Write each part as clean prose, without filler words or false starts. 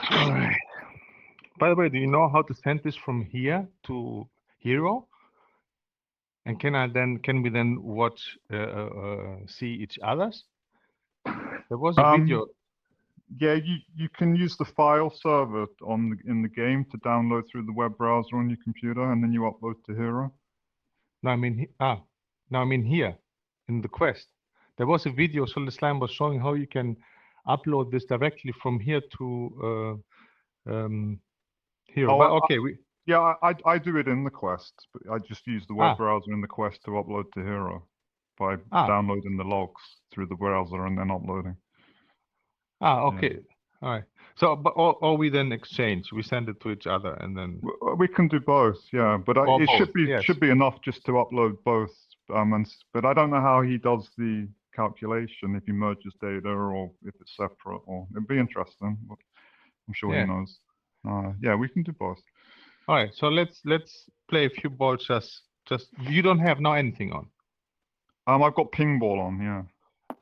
All right. By the way, do you know how to send this from here to Hero? And can we then watch see each other's? There was a video. Yeah, you can use the file server in the game to download through the web browser on your computer, and then you upload to Hero. No, I mean here in the Quest. There was a video Solid Slime was showing how you can upload this directly from here to Hero. Oh, but okay, I do it in the Quest, but I just use the web browser in the Quest to upload to Hero by downloading the logs through the browser and then uploading. Okay. Yeah. All right. So, but or we then exchange. We send it to each other, and then we can do both. Yeah, but it should be enough just to upload both. But I don't know how he does the calculation, if he merges data or if it's separate. Or it'd be interesting. But I'm sure he knows. Yeah, we can do both. All right. So let's play a few balls. Just you don't have now anything on. I've got pingball on. Yeah.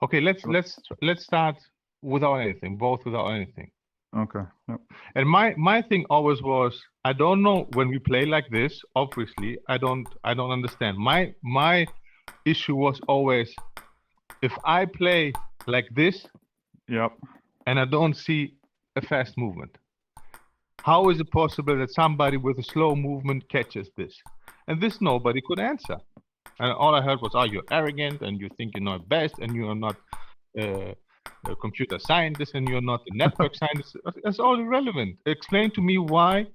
Okay. Let's start without anything. Both without anything. Okay. Yep. And my thing always was, I don't know when we play like this. Obviously, I don't understand. My issue was always, if I play like this, and I don't see a fast movement, how is it possible that somebody with a slow movement catches this? And this nobody could answer. And all I heard was, "Oh, you're arrogant, and you think you know best, and you are not a computer scientist, and you're not a network scientist." That's all irrelevant. Explain to me why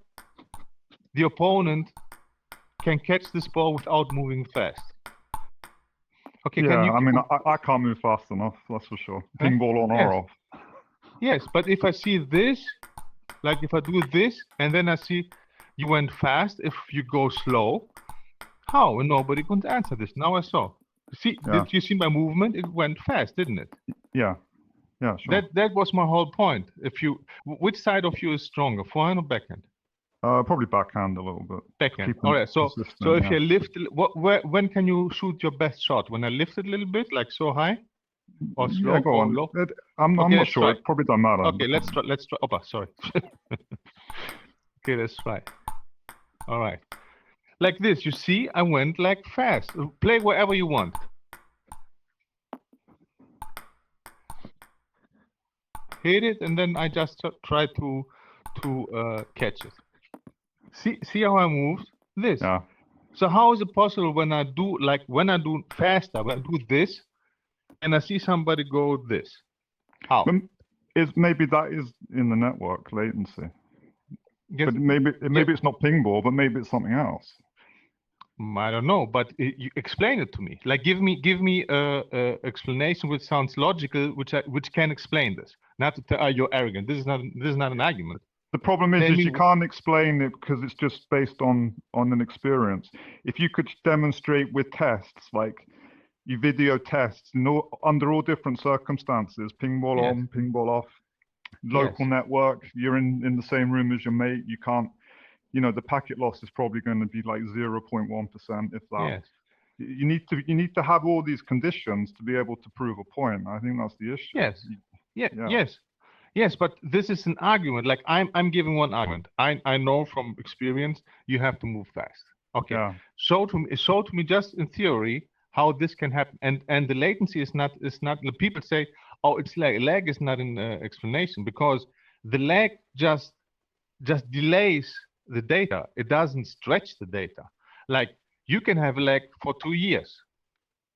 the opponent can catch this ball without moving fast. Okay. Yeah, I can't move fast enough. That's for sure. Pingball on or off. Yes, but if I see this, like if I do this, and then I see you went fast, if you go slow, how? And nobody could answer this. Now I saw. See, did you see my movement? It went fast, didn't it? Yeah. Yeah, sure. That was my whole point. Which side of you is stronger, forehand or backhand? Probably backhand a little bit. Backhand. All right. So if you lift, when can you shoot your best shot? When I lift it a little bit, like so high, or slow, yeah, go on. Low? I'm not sure. It probably doesn't matter. Okay, let's try. Opa, sorry. Okay, let's try. All right. Like this, you see, I went like fast. Play wherever you want. Hit it, and then I just try to catch it. See how I moved? This. Yeah. So how is it possible when I do faster, when I do this, and I see somebody go this? How? Maybe that is in the network latency. But maybe it's not pingball, but maybe it's something else. I don't know, but you explain it to me. Like give me a explanation which sounds logical, which can explain this. Not to tell you're arrogant. This is not an argument. The problem is you can't explain it because it's just based on an experience. If you could demonstrate with tests, like you video tests under all different circumstances, pingball on, pingball off, local network, you're in the same room as your mate, you can't, the packet loss is probably going to be like 0.1%, if that. Yes. You need to have all these conditions to be able to prove a point. I think that's the issue. Yes. Yes, but this is an argument. Like I'm giving one argument. I know from experience you have to move fast. Okay. Yeah. Show to me just in theory how this can happen. And the latency is not. People say, oh, it's lag. Lag is not an explanation because the lag just delays the data. It doesn't stretch the data. Like you can have a lag for 2 years.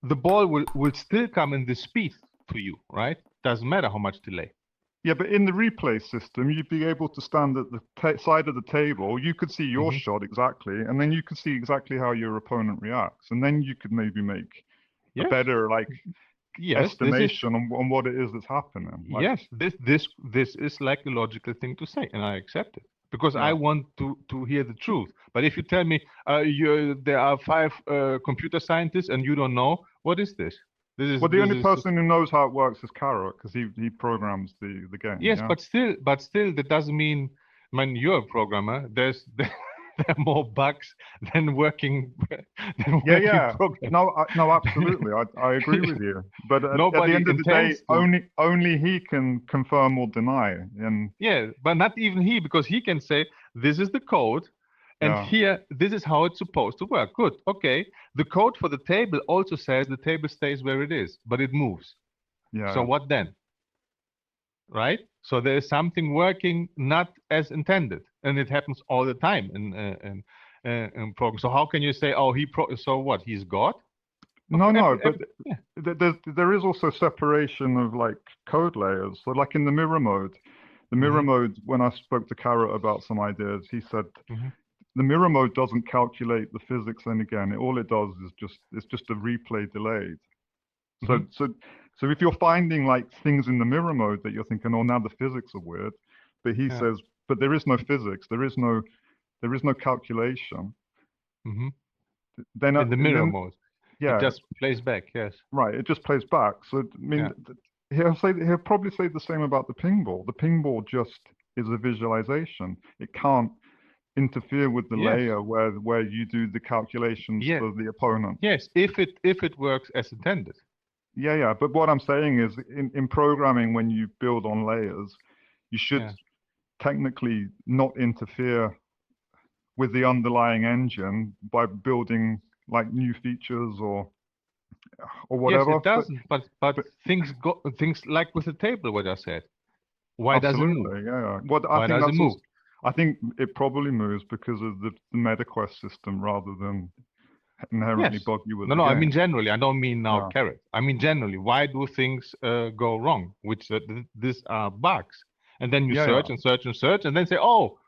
The ball will still come in the speed to you, right? Doesn't matter how much delay. Yeah, but in the replay system, you'd be able to stand at the side of the table. You could see your shot exactly, and then you could see exactly how your opponent reacts, and then you could maybe make a better estimation on what it is that's happening. Like, yes, this is like a logical thing to say, and I accept it. because I Yeah. want to hear the truth. But if you tell me there are 5 computer scientists and you don't know, what is this? Well, the only person who knows how it works is Carrot, because he programs the game. Yes, Yeah. but still, that doesn't mean when you're a programmer, there are more bugs than working Yeah. programs. No, absolutely. I agree with you. But at the Nobody end of the day, intends to. only he can confirm or deny. And Yeah, but not even he, because he can say, this is the code, and yeah, here, this is how it's supposed to work. Good, okay. The code for the table also says the table stays where it is, but it moves. So yeah. what then? Right? So there is something working not as intended, and it happens all the time in programs. So how can you say, oh, so what? He's God? No, but Yeah. there is also separation of like code layers. So like in the mirror mode, when I spoke to Carrot about some ideas, he said the mirror mode doesn't calculate the physics, and again, all it does is just a replay delayed. So if you're finding like things in the mirror mode that you're thinking, oh, now the physics are weird, but he says, but there is no physics, there is no calculation. Then in the mirror mode, yeah, it just plays back. Yes. right. It just plays back. So I mean, he'll probably say the same about the pingball. The pingball just is a visualization. It can't interfere with the layer where you do the calculations for the opponent. Yes, if it works as intended. Yeah. But what I'm saying is, in programming, when you build on layers, you should technically not interfere with the underlying engine by building like new features or whatever. Yes, it doesn't. But things like with the table, what I said. Why does it move? Yeah. What Why does it move? I think it probably moves because of the MetaQuest system rather than inherently buggy with the game. I mean generally. I don't mean now Carrot. I mean generally. Why do things go wrong? Which these are bugs. And then you search and search and search, and then say, oh,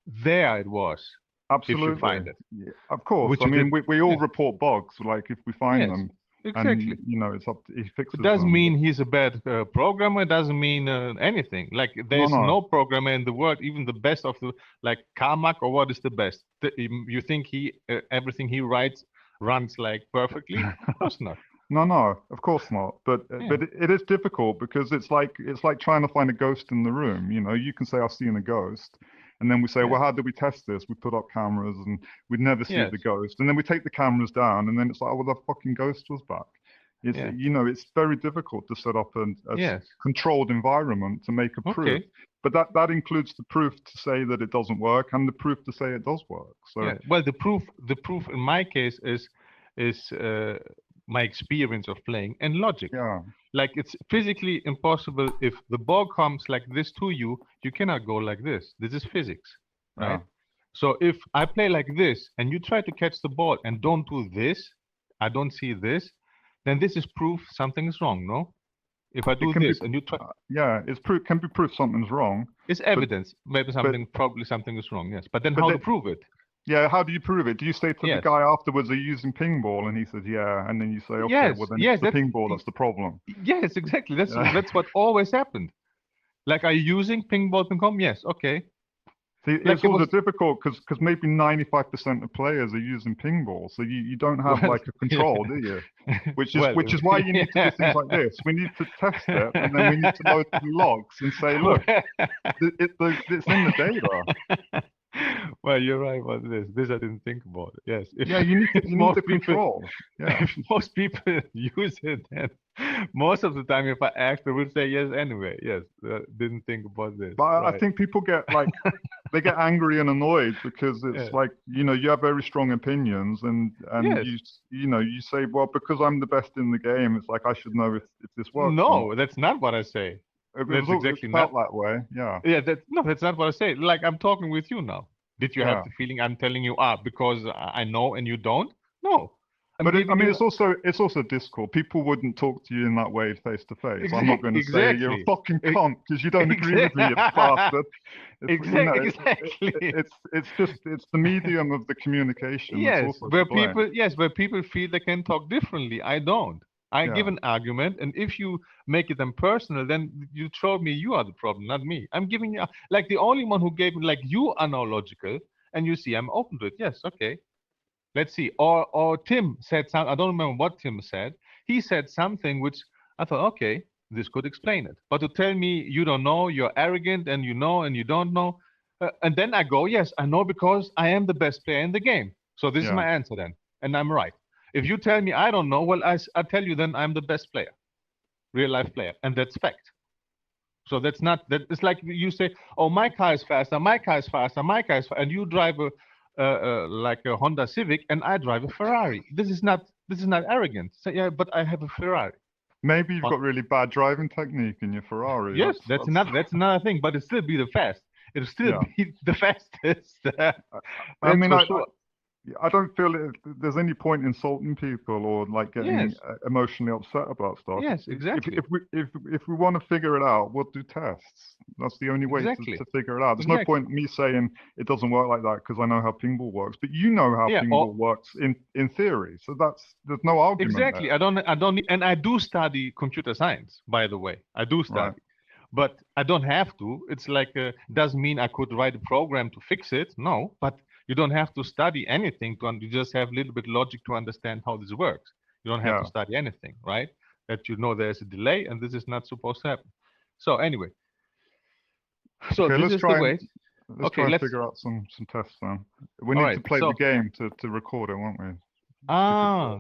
there it was. Absolutely. If you find it. Yeah, of course. I mean, we all report bugs, like if we find them. Exactly. And, it's up to, he fixes it doesn't them. mean he's a bad programmer. It doesn't mean anything. Like there's no programmer in the world, even the best of the, like Carmack, or what is the best? You think everything he writes runs like perfectly? Of course not. No, of course not. But it is difficult because it's like trying to find a ghost in the room. You can say I've seen a ghost, and then we say, well, how did we test this? We put up cameras and we'd never see the ghost, and then we take the cameras down, and then it's like, oh, well, the fucking ghost was back. It's it's very difficult to set up a controlled environment to make a proof. But that includes the proof to say that it doesn't work and the proof to say it does work. So well, the proof in my case is my experience of playing and logic. Like it's physically impossible. If the ball comes like this to you, you cannot go like this. This is physics, right? So if I play like this and you try to catch the ball and don't do this, I don't see this, then this is proof something is wrong, no? If I do this and you try, it's proof, can be proof something's wrong. It's evidence. Maybe probably something is wrong. Yes, but then how to prove it? Yeah, how do you prove it? Do you say to the guy afterwards, are you using pingball? And he says, yeah. And then you say, okay, well then it's the pingball that's the problem. Yes, exactly. That's what always happened. Like, are you using pingball.com? Yes, okay. See, it's also difficult because maybe 95% of players are using pingball, so you don't have like a control, do you? Which is why you need to do things like this. We need to test it, and then we need to load the logs and say, look, it's in the data. Well, you're right about this. This I didn't think about. Yes. You need to control. Yeah. If most people use it, then most of the time, if I ask, they would say yes anyway. Yes, didn't think about this. But I think people get like they get angry and annoyed because it's like you have very strong opinions and you say, well, because I'm the best in the game, it's like I should know if this works. No, that's not what I say. That's exactly felt that way. Yeah. That's not what I say. Like I'm talking with you now. Did you have the feeling I'm telling you because I know and you don't? No. But it's also Discord. People wouldn't talk to you in that way face to face. I'm not going to say you're a fucking cunt because you don't agree with me, you bastard. Exactly. It's the medium of the communication. Yes, where people feel they can talk differently. I don't. I give an argument, and if you make it impersonal, then you told me you are the problem, not me. I'm giving you like the only one who gave me like you are now logical, and you see I'm open to it. Yes, okay. Let's see. Or Tim said something. I don't remember what Tim said. He said something which I thought, okay, this could explain it. But to tell me you don't know, you're arrogant, and you know and you don't know, and then I go, yes, I know because I am the best player in the game. So this is my answer then, and I'm right. If you tell me I don't know, well, I tell you then I'm the best player, real life player, and that's fact. So that's not that. It's like you say, oh, my car is faster, my car is faster, my car is faster, and you drive like a Honda Civic, and I drive a Ferrari. This is not arrogant. So, yeah, but I have a Ferrari. Maybe you've got really bad driving technique in your Ferrari. Yes, that's another thing, but it still be the fast. It'll still be the fastest. I mean, I don't feel there's any point insulting people or like getting emotionally upset about stuff. Yes, exactly. If we want to figure it out, we'll do tests. That's the only way to figure it out. There's no point in me saying it doesn't work like that because I know how pinball works. But you know how pinball works in theory. So there's no argument. Exactly. There. I don't need, and I do study computer science, by the way. I do study. Right. But I don't have to. It's like doesn't mean I could write a program to fix it. No, but you don't have to study anything you just have a little bit logic to understand how this works. You don't have to study anything, right? That you know there's a delay and this is not supposed to happen. So anyway, so this is the way. Let's try and figure out some tests then. We need to play the game to record it, won't we?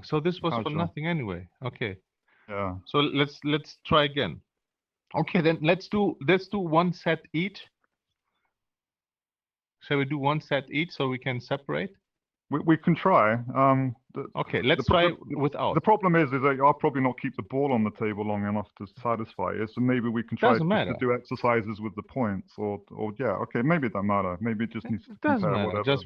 So this was for nothing anyway. Okay. Yeah. So let's try again. Okay, then let's do one set each. Shall we do one set each so we can separate? We can try. Okay, let's try without. The problem is that I'll probably not keep the ball on the table long enough to satisfy it. So maybe we can try to do exercises with the points, or okay, maybe it doesn't matter. Maybe it just needs to compare whatever. Just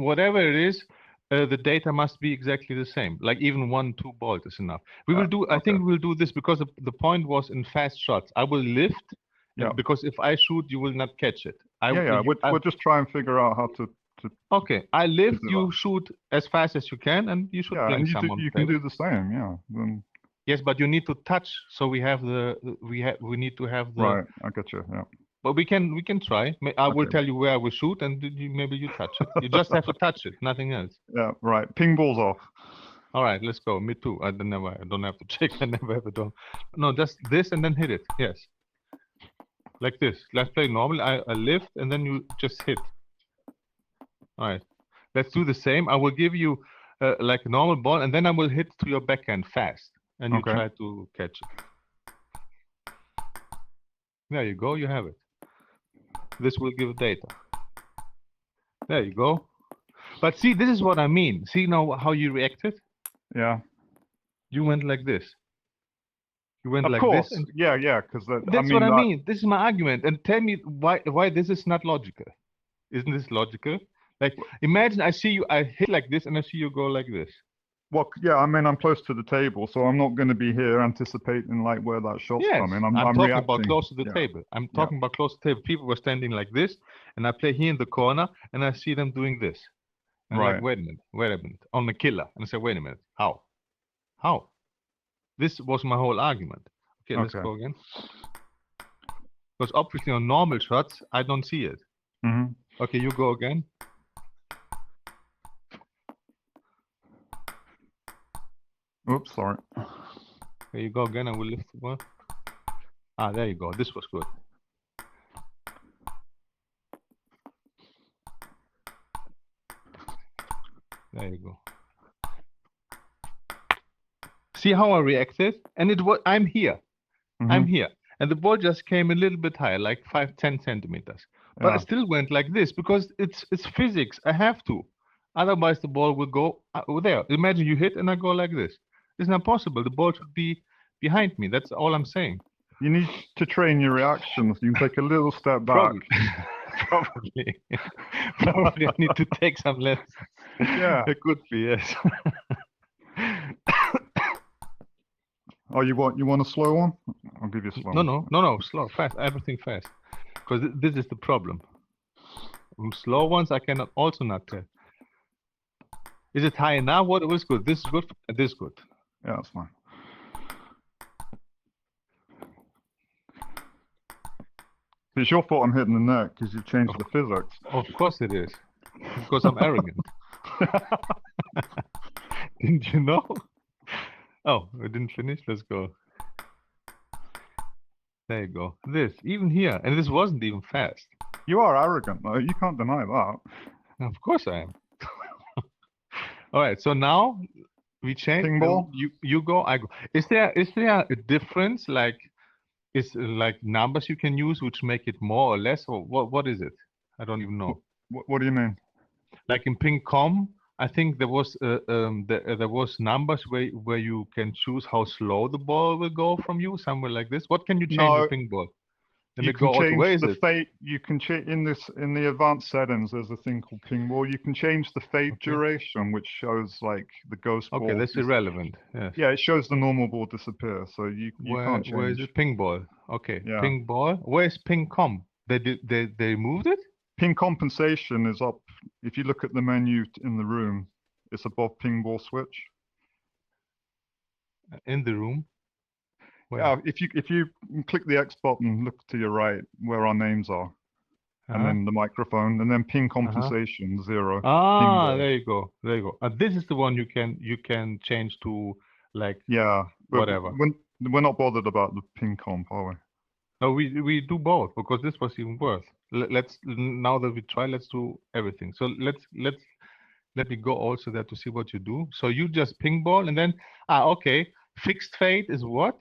whatever it is, the data must be exactly the same. Like even 1-2 balls is enough. We will do. I think we'll do this because the point was in fast shots. I will lift. Because if I shoot, you will not catch it. We'll just try and figure out how to. Okay, I lift. You shoot as fast as you can, and you should bring someone. You can do the same. Yeah. Then... Yes, but you need to touch. So we have we need to have the. Right, I got you. Yeah. But we can try. I will tell you where I will shoot, and maybe you touch it. You just have to touch it, nothing else. Yeah. Right. Ping balls off. All right, let's go. Me too. I don't have to check. I never ever done. No, just this and then hit it. Yes. Like this. Let's play normal. I lift and then you just hit. All right. Let's do the same. I will give you like a normal ball and then I will hit to your backhand fast. And you try to catch it. There you go. You have it. This will give data. There you go. But see, this is what I mean. See now how you reacted? Yeah. You went like this. You went of like course. this. Yeah, because that's what I mean. This is my argument. And tell me why this is not logical. Isn't this logical? Like, imagine I see you, I hit like this, and I see you go like this. Well, yeah, I mean, I'm close to the table, so I'm not going to be here anticipating like where that shot's coming. I'm talking reacting. about close to the table. I'm talking about close to the table. People were standing like this, and I play here in the corner, and I see them doing this. And I'm like, wait a minute, on the killer. And I say, wait a minute, how? This was my whole argument. Okay, let's go again. Because obviously on normal shots, I don't see it. Okay, you go again. Oops, sorry. There you go again, I will lift the ball. There you go. This was good. There you go. See how I reacted? And it was I'm here. I'm here. And the ball just came a little bit higher, like 5-10 centimeters. But I still went like this because it's physics. I have to. Otherwise the ball will go there. Imagine you hit and I go like this. It's not possible. The ball should be behind me. That's all I'm saying. You need to train your reactions. You can take a little step back. Probably. Probably I need to take some lessons. Yeah. It could be, yes. Oh, you want a slow one? I'll give you a slow one. No, slow, fast, everything fast. Because this is the problem. Slow ones I cannot also not tell. Is it high enough? What was good? This is good. This is good. Yeah, that's fine. It's your fault I'm hitting the net because you changed the physics. Of course it is. Because I'm arrogant. Didn't you know? Oh, we didn't finish. Let's go. There you go. This, even here. And this wasn't even fast. You are arrogant, though. You can't deny that. Of course I am. All right. So now we change. Pingball? You go, I go. Is there a difference? Like, is like numbers you can use which make it more or less? Or what is it? I don't even know. What do you mean? Like in ping-pong, I think there was there was numbers where you can choose how slow the ball will go from you, somewhere like this. What can you change with ping-ball? You can change the fade. You can change in the advanced settings. There's a thing called pingball. You can change the fade duration, which shows like the ghost ball. Okay, that's irrelevant. Yes. Yeah, it shows the normal ball disappear. So you can't change. Where is it? Pingball. Okay. Yeah. Pingball. Where's ping-com? They moved it? Ping compensation is up. If you look at the menu in the room, it's above pingball switch. In the room. Where? Yeah, if you click the X button, look to your right where our names are, and then the microphone, and then ping compensation 0. Ah, there you go. There you go. This is the one you can change to like whatever. We're not bothered about the ping comp, are we? No, we do both because this was even worse. Let's now that we try, let's do everything. So let me go also there to see what you do. So you just pingball and then okay. Fixed fade is what?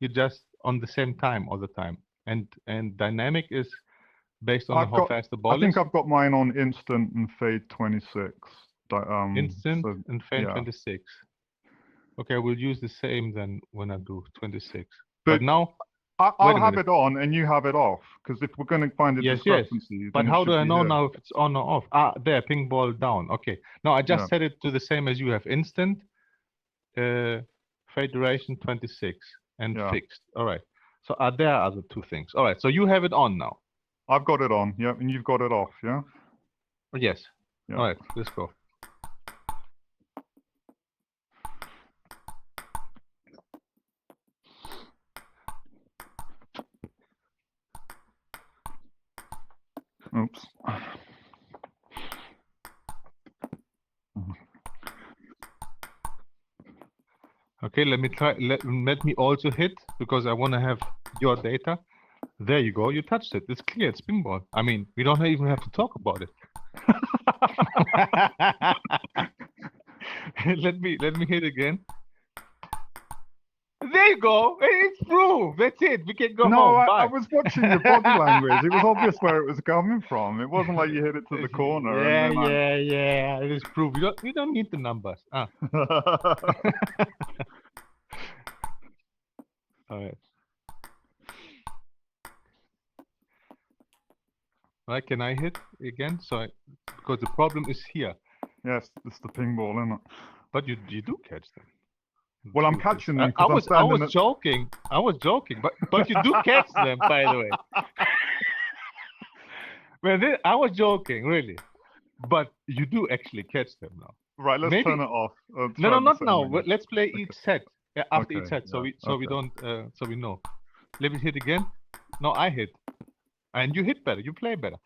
You just on the same time all the time, and dynamic is based on how fast the ball is. I think I've got mine on instant and fade 26. Instant and fade 26. Okay, we'll use the same then when I do 26. But now I'll have it on and you have it off, because if we're going to find a discrepancy. Yes. But how do I know now if it's on or off? There, ping ball down. Okay. Now I just set it to the same as you have. Instant, fade duration 26. And fixed. All right. So there are the two things. All right. So you have it on now. I've got it on. Yeah. And you've got it off. Yeah. Yes. Yeah. All right. Let's go. Oops. Okay, let me try. Let me also hit, because I want to have your data. There you go. You touched it. It's clear. It's pinball. I mean, we don't even have to talk about it. let me hit again. There you go. It's through. That's it. We can go home. No, I was watching your body language. It was obvious where it was coming from. It wasn't like you hit it to the corner. Yeah. It is proof. You don't need the numbers. All right. Right, can I hit again? Because the problem is here. Yes, it's the pinball, isn't it? But you do catch them. Well, I'm catching them. I was joking. I was joking, but you do catch them, by the way. Well, I was joking, really, but you do actually catch them now. Right, let's turn it off. No, not now. Let's play each set after each set, so we don't so we know. Let me hit again. No, I hit, and you hit better. You play better.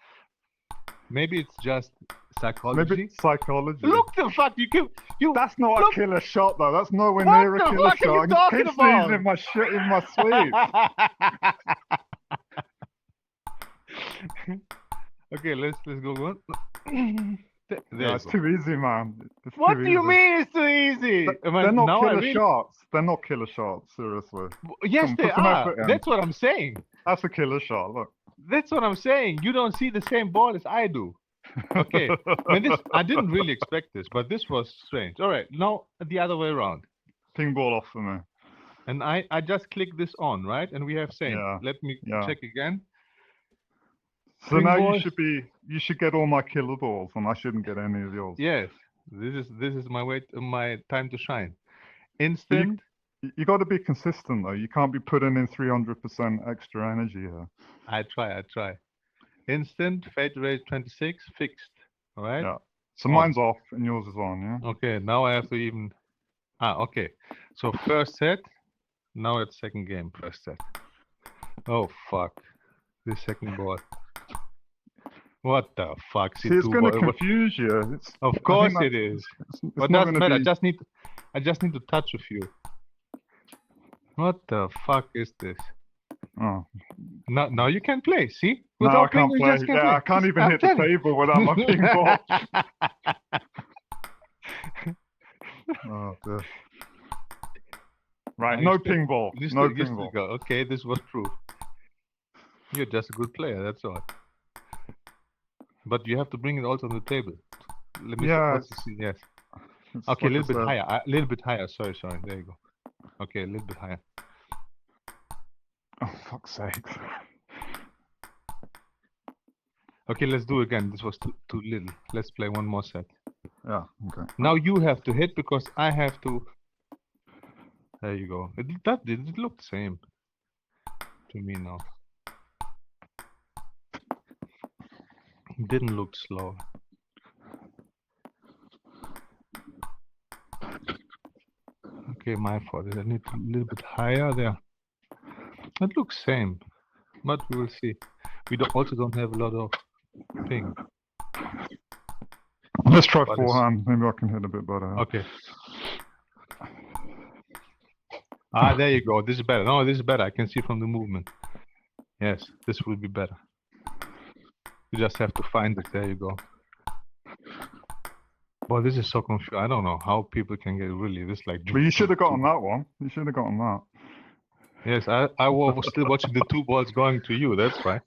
Maybe it's just psychology. Maybe it's psychology. Look the fuck you. That's not a killer shot though. That's nowhere near a killer shot. What are you talking about? In my sleeve. Okay, let's go. It's too easy, man. What do you mean it's too easy? They're not killer shots. They're not killer shots. Seriously. Yes, they are. That's what I'm saying. That's a killer shot. Look. That's what I'm saying. You don't see the same ball as I do. Okay. I didn't really expect this, but this was strange. All right. Now the other way around. Pinball off for me. And I just click this on, right? And we have same. Yeah. Let me check again. So now you should get all my killer balls, and I shouldn't get any of yours. Yes. This is my time to shine. Instant. You got to be consistent though. You can't be putting in 300% extra energy here. I try. Instant, fade rate 26, fixed. All right? Yeah. So mine's off and yours is on, yeah? Okay, now I have to even... okay. So first set, now it's second game, first set. Oh, fuck. this second ball. What the fuck? See, it's C2 going to ball. confuse you. It's, Of I think course that's- it is. It's But not doesn't going to matter. be. I just need to touch a few. What the fuck is this? Oh. Now you can play. See? No, I Without can't ping, you play. just can't Yeah, play. I can't even I'm hit the telling you. table without my ping ball. Oh, dear. Right, No, no ping ball. No ping ball. Okay, this was proof. You're just a good player, that's all. But you have to bring it also on the table. Let me Yeah, see. Yes. It's Okay, a like I little bit said. higher. A little bit higher. Sorry. There you go. Okay, a little bit higher. Oh, fuck's sake. Okay, let's do again. This was too little. Let's play one more set. Yeah, okay. Now you have to hit because I have to. There you go. It looked the same to me now. It didn't look slow. Okay, my fault. I need a little bit higher there. It looks same, but we will see. We also don't have a lot of ping. Let's try But forehand. Maybe I can hit a bit better. Okay. Ah, there you go. This is better. No, this is better. I can see from the movement. Yes, this will be better. You just have to find it. There you go. Boy, this is so confusing. I don't know how people can get really this like. But you should have gotten that one. You should have gotten that. Yes, I was still watching the two balls going to you. That's why.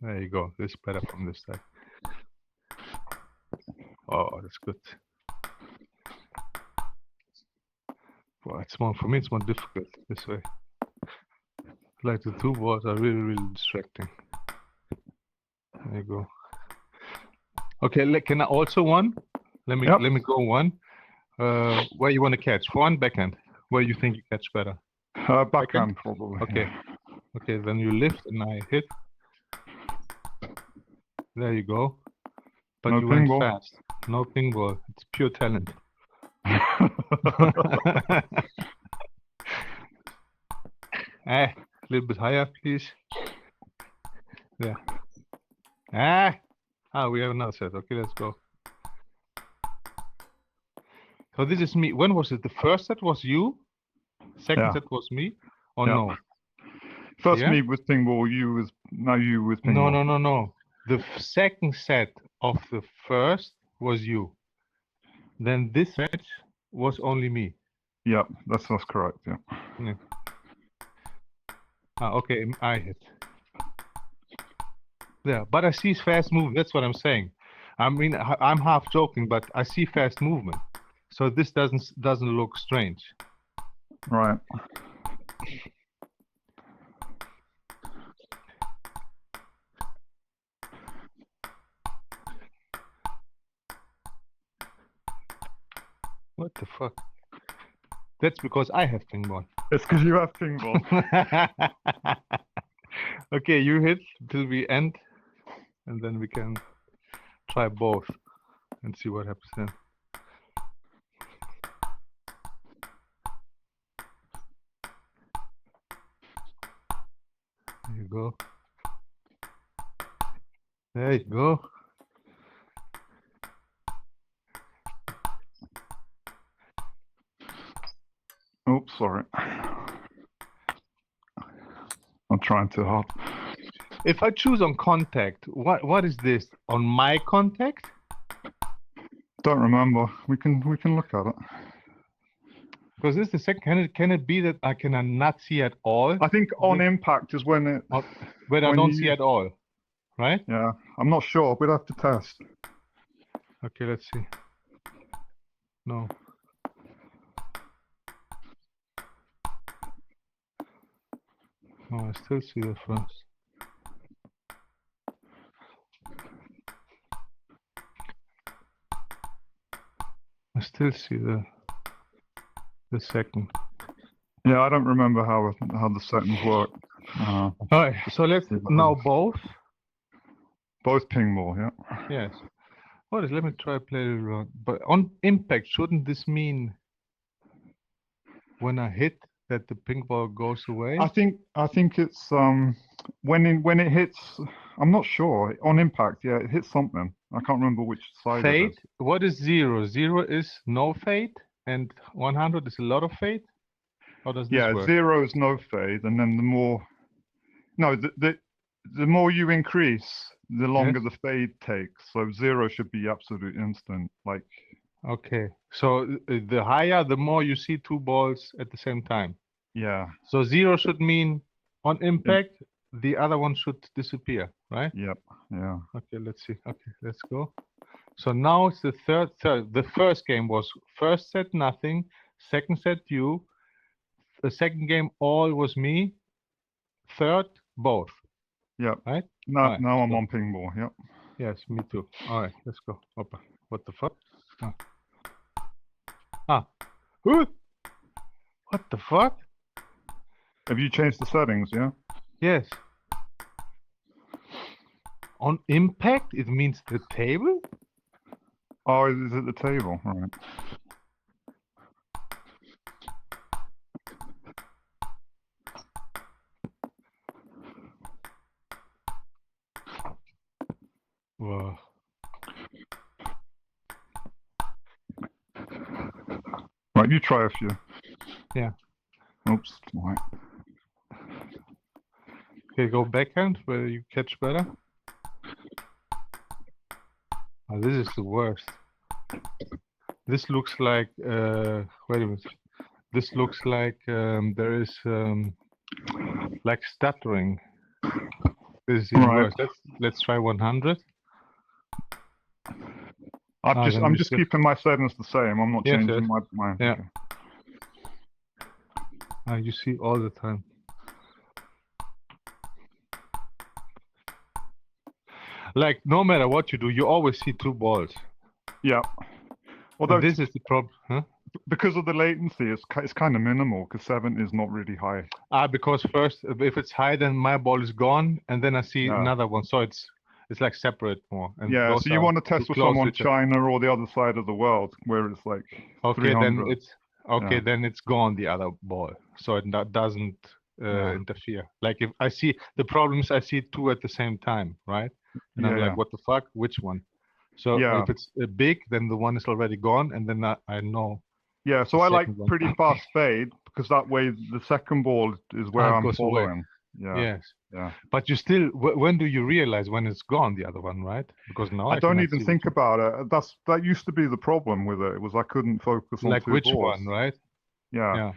There you go. This is better from this side. Oh, that's good. Well, it's more for me. It's more difficult this way. Like the two balls are really distracting. There you go. Okay, can I also one? Let me go one. Where you want to catch? Forehand, backhand. Where you think you catch better? Backhand probably. Okay. Yeah. Okay, then you lift and I hit. There you go. But No you went pinball. fast. No pinball. It's pure talent. A little bit higher, please. There. We have another set. Okay, let's go. So this is me. When was it? The first set was you? Second set was me? Or no? First me with pinball, you with pinball. No. The second set of the first was you. Then this set was only me. Yeah, that's correct. Yeah. Okay, I hit. Yeah, but I see fast movement. That's what I'm saying. I mean, I'm half joking, but I see fast movement. So this doesn't look strange. Right. What the fuck? That's because I have pinball. It's because you have pinball. Okay, you hit till we end, and then we can try both and see what happens then. There you go. There you go. Oops, sorry. I'm trying too hard. If I choose on contact, what is this? On my contact? Don't remember. We can look at it. Because this is the second. Can it be that I cannot see at all? I think on impact is when it. When I don't see at all, right? Yeah, I'm not sure. We'd have to test. Okay, let's see. No. Oh, I still see the first. I still see the second. Yeah, I don't remember how the settings work. All right, so let's now both. Both pinball, yeah. Yes. Let me try play it around. But on impact, shouldn't this mean when I hit that the ping ball goes away? I think it's when it hits. I'm not sure. On impact, yeah, it hits something. I can't remember which side it Fade. is. What is 0? 0 is no fade, and 100 is a lot of fade. How does this Yeah, work? 0 is no fade, and then the more you increase, the longer the fade takes. So 0 should be absolute instant. Like, Okay, so the higher, the more you see two balls at the same time. yeah, So 0 should mean on impact, the other one should disappear, right? yep, yeah. Okay, let's see. Okay, let's go. So now it's the third. The first game was first set nothing, second set you, the second game all was me, third both. Yep. Right? Now, right, now I'm so, on pingball. Yep. Yes, me too. All right, let's go. Opa. What the fuck? What the fuck? Have you changed the settings? Yeah. Yes. On impact, it means the table? Oh, is it the table? All right. Whoa. Right, you try a few. Yeah. Oops. Right. Okay, go backhand where you catch better. Oh, this is the worst. This looks like wait a minute. This looks like there is like stuttering. This is even worse. Let's try 100. I'm just keeping my settings the same. I'm not changing my mind. Yeah. Okay. You see all the time. Like no matter what you do, you always see two balls. Yeah. Although this is the problem, huh? Because of the latency, it's kind of minimal because 7 is not really high. Because first, if it's high, then my ball is gone, and then I see another one. So it's like separate more. And yeah. So you want to test with someone China or the other side of the world where it's like 300. Then it's then it's gone, the other ball. So it doesn't interfere. Like if I see the problems, I see two at the same time, right? And I'm like, what the fuck? Which one? So if it's big, then the one is already gone, and then I know. Yeah, so I like pretty fast fade because that way the second ball is where I'm following. Yeah. Yes. Yeah. But you still, when do you realize when it's gone, the other one, right? Because now I don't even think about it. That used to be the problem with it. It was I couldn't focus on like two which balls. one, right? Yeah.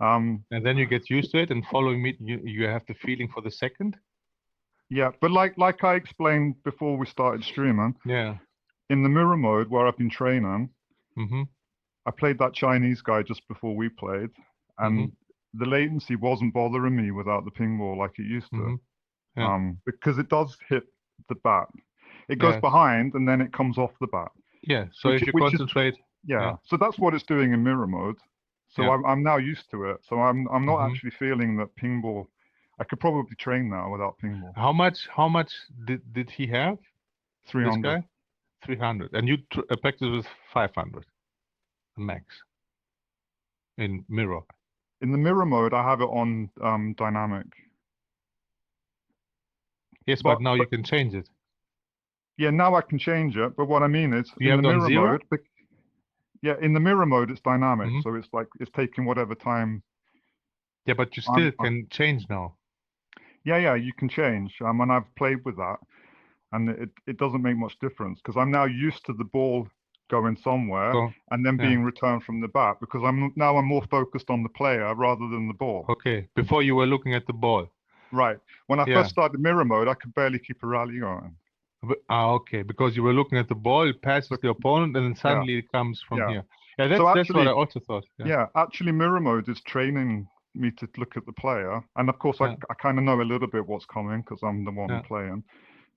And then you get used to it, and following me, you have the feeling for the second. Yeah, but like I explained before we started streaming. Yeah. In the mirror mode where I've been training, mm-hmm. I played that Chinese guy just before we played, and the latency wasn't bothering me without the ping ball like it used to. Because it does hit the bat. It goes behind and then it comes off the bat. Yeah, so if you concentrate. So that's what it's doing in mirror mode. So I'm now used to it. So I'm not actually feeling that ping ball. I could probably train now without ping ball. How much did he have? 300. This guy? 300. And you practice with 500 max in mirror. In the mirror mode, I have it on dynamic. Yes, but now you can change it. Yeah, now I can change it. But what I mean is, in the mirror mode, in the mirror mode, it's dynamic. So it's like it's taking whatever time. Yeah, but you still can change now. Yeah, you can change. And I've played with that, and it doesn't make much difference because I'm now used to the ball going somewhere and then being returned from the bat because I'm more focused on the player rather than the ball. Okay, before you were looking at the ball. Right. When I first started mirror mode, I could barely keep a rally going. Okay, because you were looking at the ball, it passes the opponent, and then suddenly it comes from here. Yeah, that's what I also thought. Yeah, actually mirror mode is training me to look at the player. And of course, I kind of know a little bit what's coming because I'm the one playing.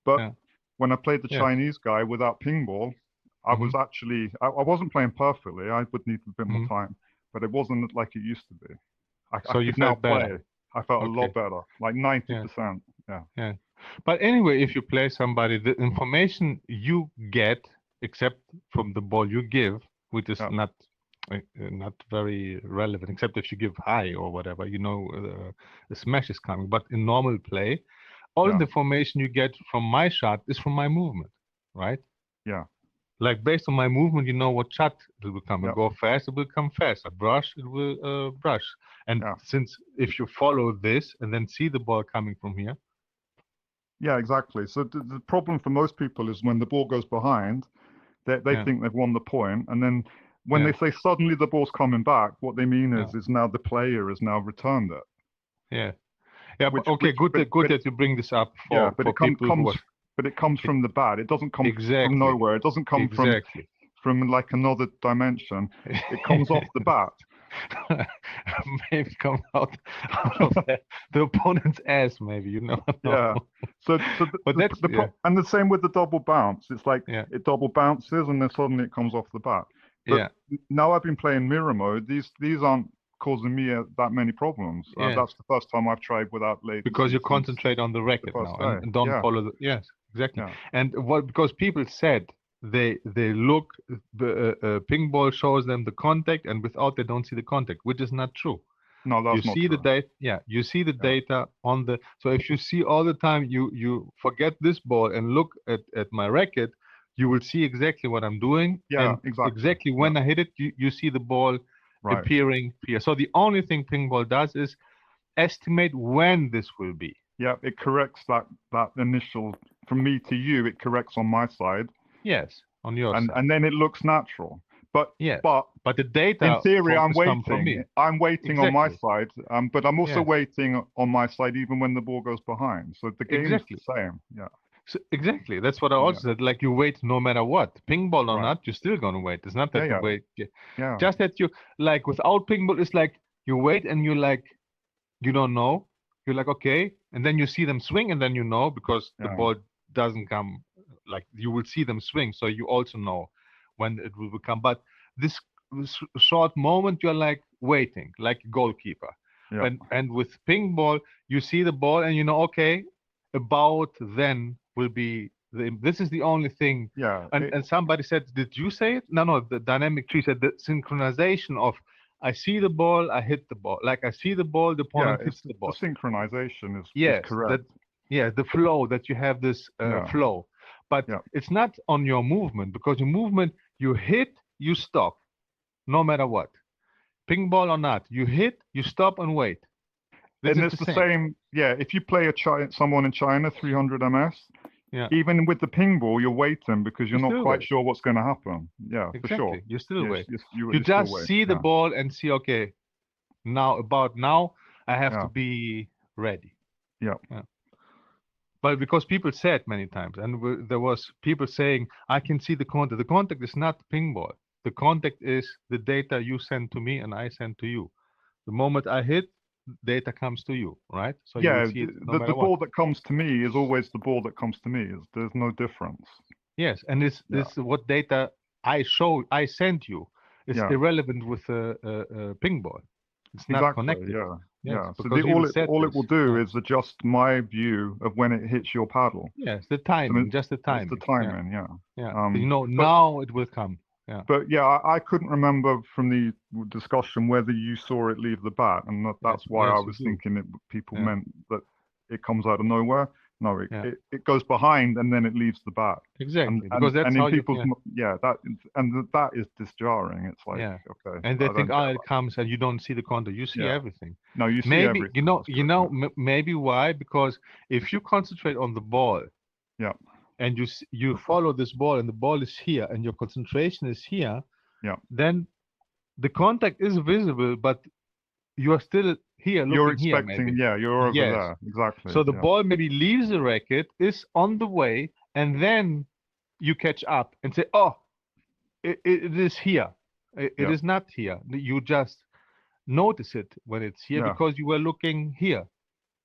But when I played the Chinese guy without ping ball, I was actually, I wasn't playing perfectly. I would need a bit more time, but it wasn't like it used to be. I could now play. I felt a lot better, like 90%. Yeah. But anyway, if you play somebody, the information you get, except from the ball you give, which is not not very relevant, except if you give high or whatever, the smash is coming. But in normal play, all Yeah. the information you get from my shot is from my movement, right? Yeah. Like based on my movement, you know what shot it will come. Yeah. It go fast, it will come fast. A brush, it will brush. And Yeah. since if you follow this and then see the ball coming from here, Yeah, exactly. So the problem for most people is when the ball goes behind, they yeah, think they've won the point, and then when yeah, they say suddenly the ball's coming back, what they mean yeah, is now the player has now returned it. yeah, yeah. But Which, okay, good, good but that you bring this up yeah, but for it people who comes, was but it comes it, from the bat. It doesn't come from exactly, nowhere. It doesn't come exactly. from like another dimension. It comes off the bat. Maybe come out of the opponent's ass, maybe, you know. Yeah. So But that's yeah, and the same with the double bounce. It's like yeah, it double bounces and then suddenly it comes off the bat. But yeah, now I've been playing mirror mode. These aren't causing me that many problems. yeah. That's the first time I've tried without latency Because you since concentrate on the the racket first now day. and don't Yeah. follow the yes, exactly. Yeah. And what because people said they look the ping ball shows them the contact and without they don't see the contact, which is not true. No, You that's not see the true. data, yeah, you see the Yeah. data on the so if you see all the time you forget this ball and look at my racket, you will see exactly what I'm doing Yeah, and exactly. when Yeah. I hit it, you see the ball Right. appearing here. So the only thing ping ball does is estimate when this will be. Yeah, it corrects that initial from me to you, it corrects on my side. Yes, on your side. And then it looks natural. But Yeah, but but the data in theory, I'm come from me. waiting. I'm waiting on my Exactly. side, but I'm also Yes. waiting on my side even when the ball goes behind. So the game's Exactly. the same. Yeah. So, exactly. That's what I also said. Like you wait no matter what, ping ball or Right. not, you're still gonna wait. It's not that Yeah. you wait. Yeah. Just that you like without ping ball, it's like you wait and you like you don't know. You're like okay, and then you see them swing, and then you know because the Yeah. ball doesn't come. Like you will see them swing, so you also know when it will come. But this short moment, you're like waiting, like a goalkeeper. Yeah. And with ping ball, you see the ball, and you know okay, about then will be this is the only thing. Yeah. And somebody said, did you say it? No, the dynamic tree said the synchronization of I see the ball, I hit the ball. Like I see the ball, the opponent hits the ball. The synchronization is Yes, correct. the flow that you have this flow. But it's not on your movement because your movement, you hit, you stop, no matter what. Ping ball or not, you hit, you stop and wait. And it's the same. Yeah, if you play someone in China 300 ms, even with the ping ball, you're waiting because you're not quite sure what's going to happen. Yeah, exactly. for sure. You still wait. You just see the ball and see, okay, now I have to be ready. Yeah. But because people said many times, and there was people saying, I can see the contact. The contact is not ping ball. The contact is the data you send to me and I send to you. The moment I hit, data comes to you, right? So you will see it no the ball that comes to me is always the ball that comes to me. There's no difference. Yes, and this what data I send you is irrelevant with a ping ball. It's not connected. Yeah. So all it will do is adjust my view of when it hits your paddle. Yes, the timing, just the timing. It's the timing, yeah. Now it will come. Yeah. But yeah, I couldn't remember from the discussion whether you saw it leave the bat, and that's why I was thinking that people meant that it comes out of nowhere. No, it goes behind and then it leaves the bat. Exactly, because that's how people's that is disjarring. It's like okay, and they think it comes and you don't see the contour. You see everything. No, you see everything. Maybe why? Because if you concentrate on the ball, and you follow this ball and the ball is here and your concentration is here, then the contact is visible, but you are still here looking you're expecting here, you're over there, exactly. So the ball maybe leaves the racket, is on the way, and then you catch up and say, oh, it is here. It is not here. You just notice it when it's here because you were looking here.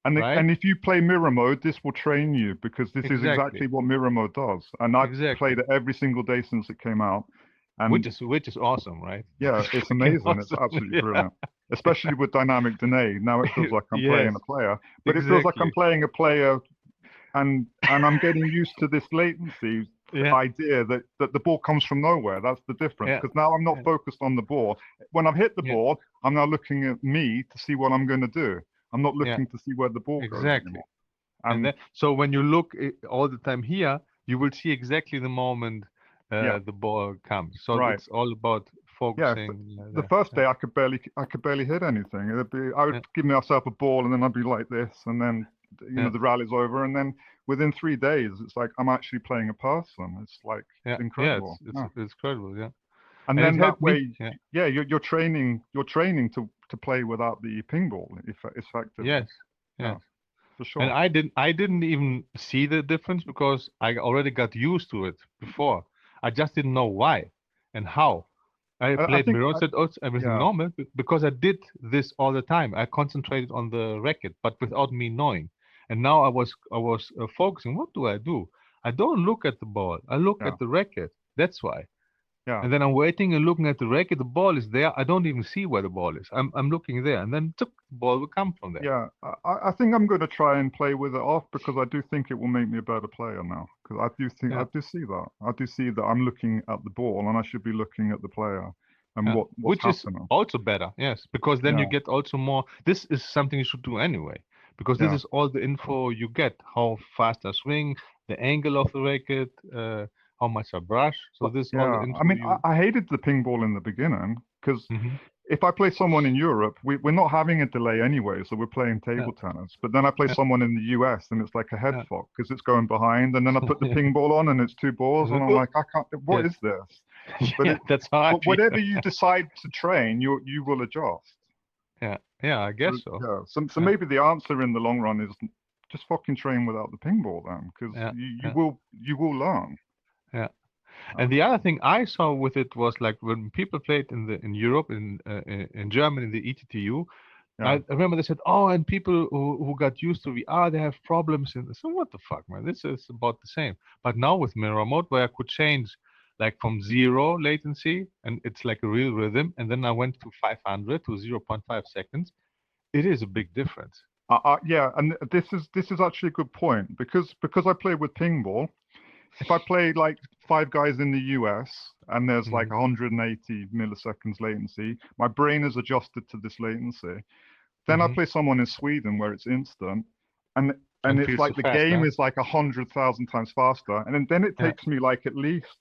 And if you play mirror mode, this will train you because this is exactly what mirror mode does. And I've played it every single day since it came out. And which is awesome, right? Yeah, it's amazing. Awesome. It's absolutely brilliant. Especially with dynamic delay. Now it feels like I'm playing a player. But it feels like I'm playing a player and I'm getting used to this latency idea that the ball comes from nowhere. That's the difference. Because now I'm not focused on the ball. When I've hit the ball, I'm now looking at me to see what I'm going to do. I'm not looking to see where the ball goes anymore. And so when you look all the time here, you will see exactly the moment the ball comes. So it's all about focusing. Yeah, the first day I could barely hit anything. I would give myself a ball and then I'd be like this, and then the rally's over, and then within 3 days it's like I'm actually playing a person. It's like incredible. It's incredible, yeah. And then that way, you're training to play without the ping ball effectively. Yes. For sure. And I didn't even see the difference because I already got used to it before. I just didn't know why and how. I played mirrors and everything normal because I did this all the time. I concentrated on the racket, but without me knowing. And now I was focusing. What do? I don't look at the ball. I look at the racket. That's why. Yeah. And then I'm waiting and looking at the racket. The ball is there. I don't even see where the ball is. I'm looking there, and then the ball will come from there. Yeah, I think I'm going to try and play with it off because I do think it will make me a better player now. Because I do see that. I do see that I'm looking at the ball and I should be looking at the player and what's which happening. Is also better. Yes, because then you get also more. This is something you should do anyway. Because this is all the info you get: how fast I swing, the angle of the racket, how much I brush. So this all the info. I mean, I hated the ping ball in the beginning because if I play someone in Europe, we're not having a delay anyway, so we're playing table tennis. But then I play someone in the US and it's like a head fuck because it's going behind, and then I put the ping ball on and it's 2 balls, and I'm like, I can't. What is this? But that's how but whatever you decide to train, you will adjust. Yeah, I guess so. Yeah. So maybe the answer in the long run is just fucking train without the ping ball then, because you will learn. Yeah. And the other thing I saw with it was like when people played in Europe, in Germany, in the ETTU, I remember they said, oh, and people who got used to VR, they have problems. And so what the fuck, man? This is about the same. But now with mirror mode, where I could change like from 0 latency, and it's like a real rhythm, and then I went to 500 to 0.5 seconds, it is a big difference. Yeah, and this is actually a good point because I play with ping ball. If I play like 5 guys in the US and there's like 180 milliseconds latency, my brain is adjusted to this latency. Then I play someone in Sweden where it's instant, and it's like the game is like 100,000 times faster, and then it takes me like at least,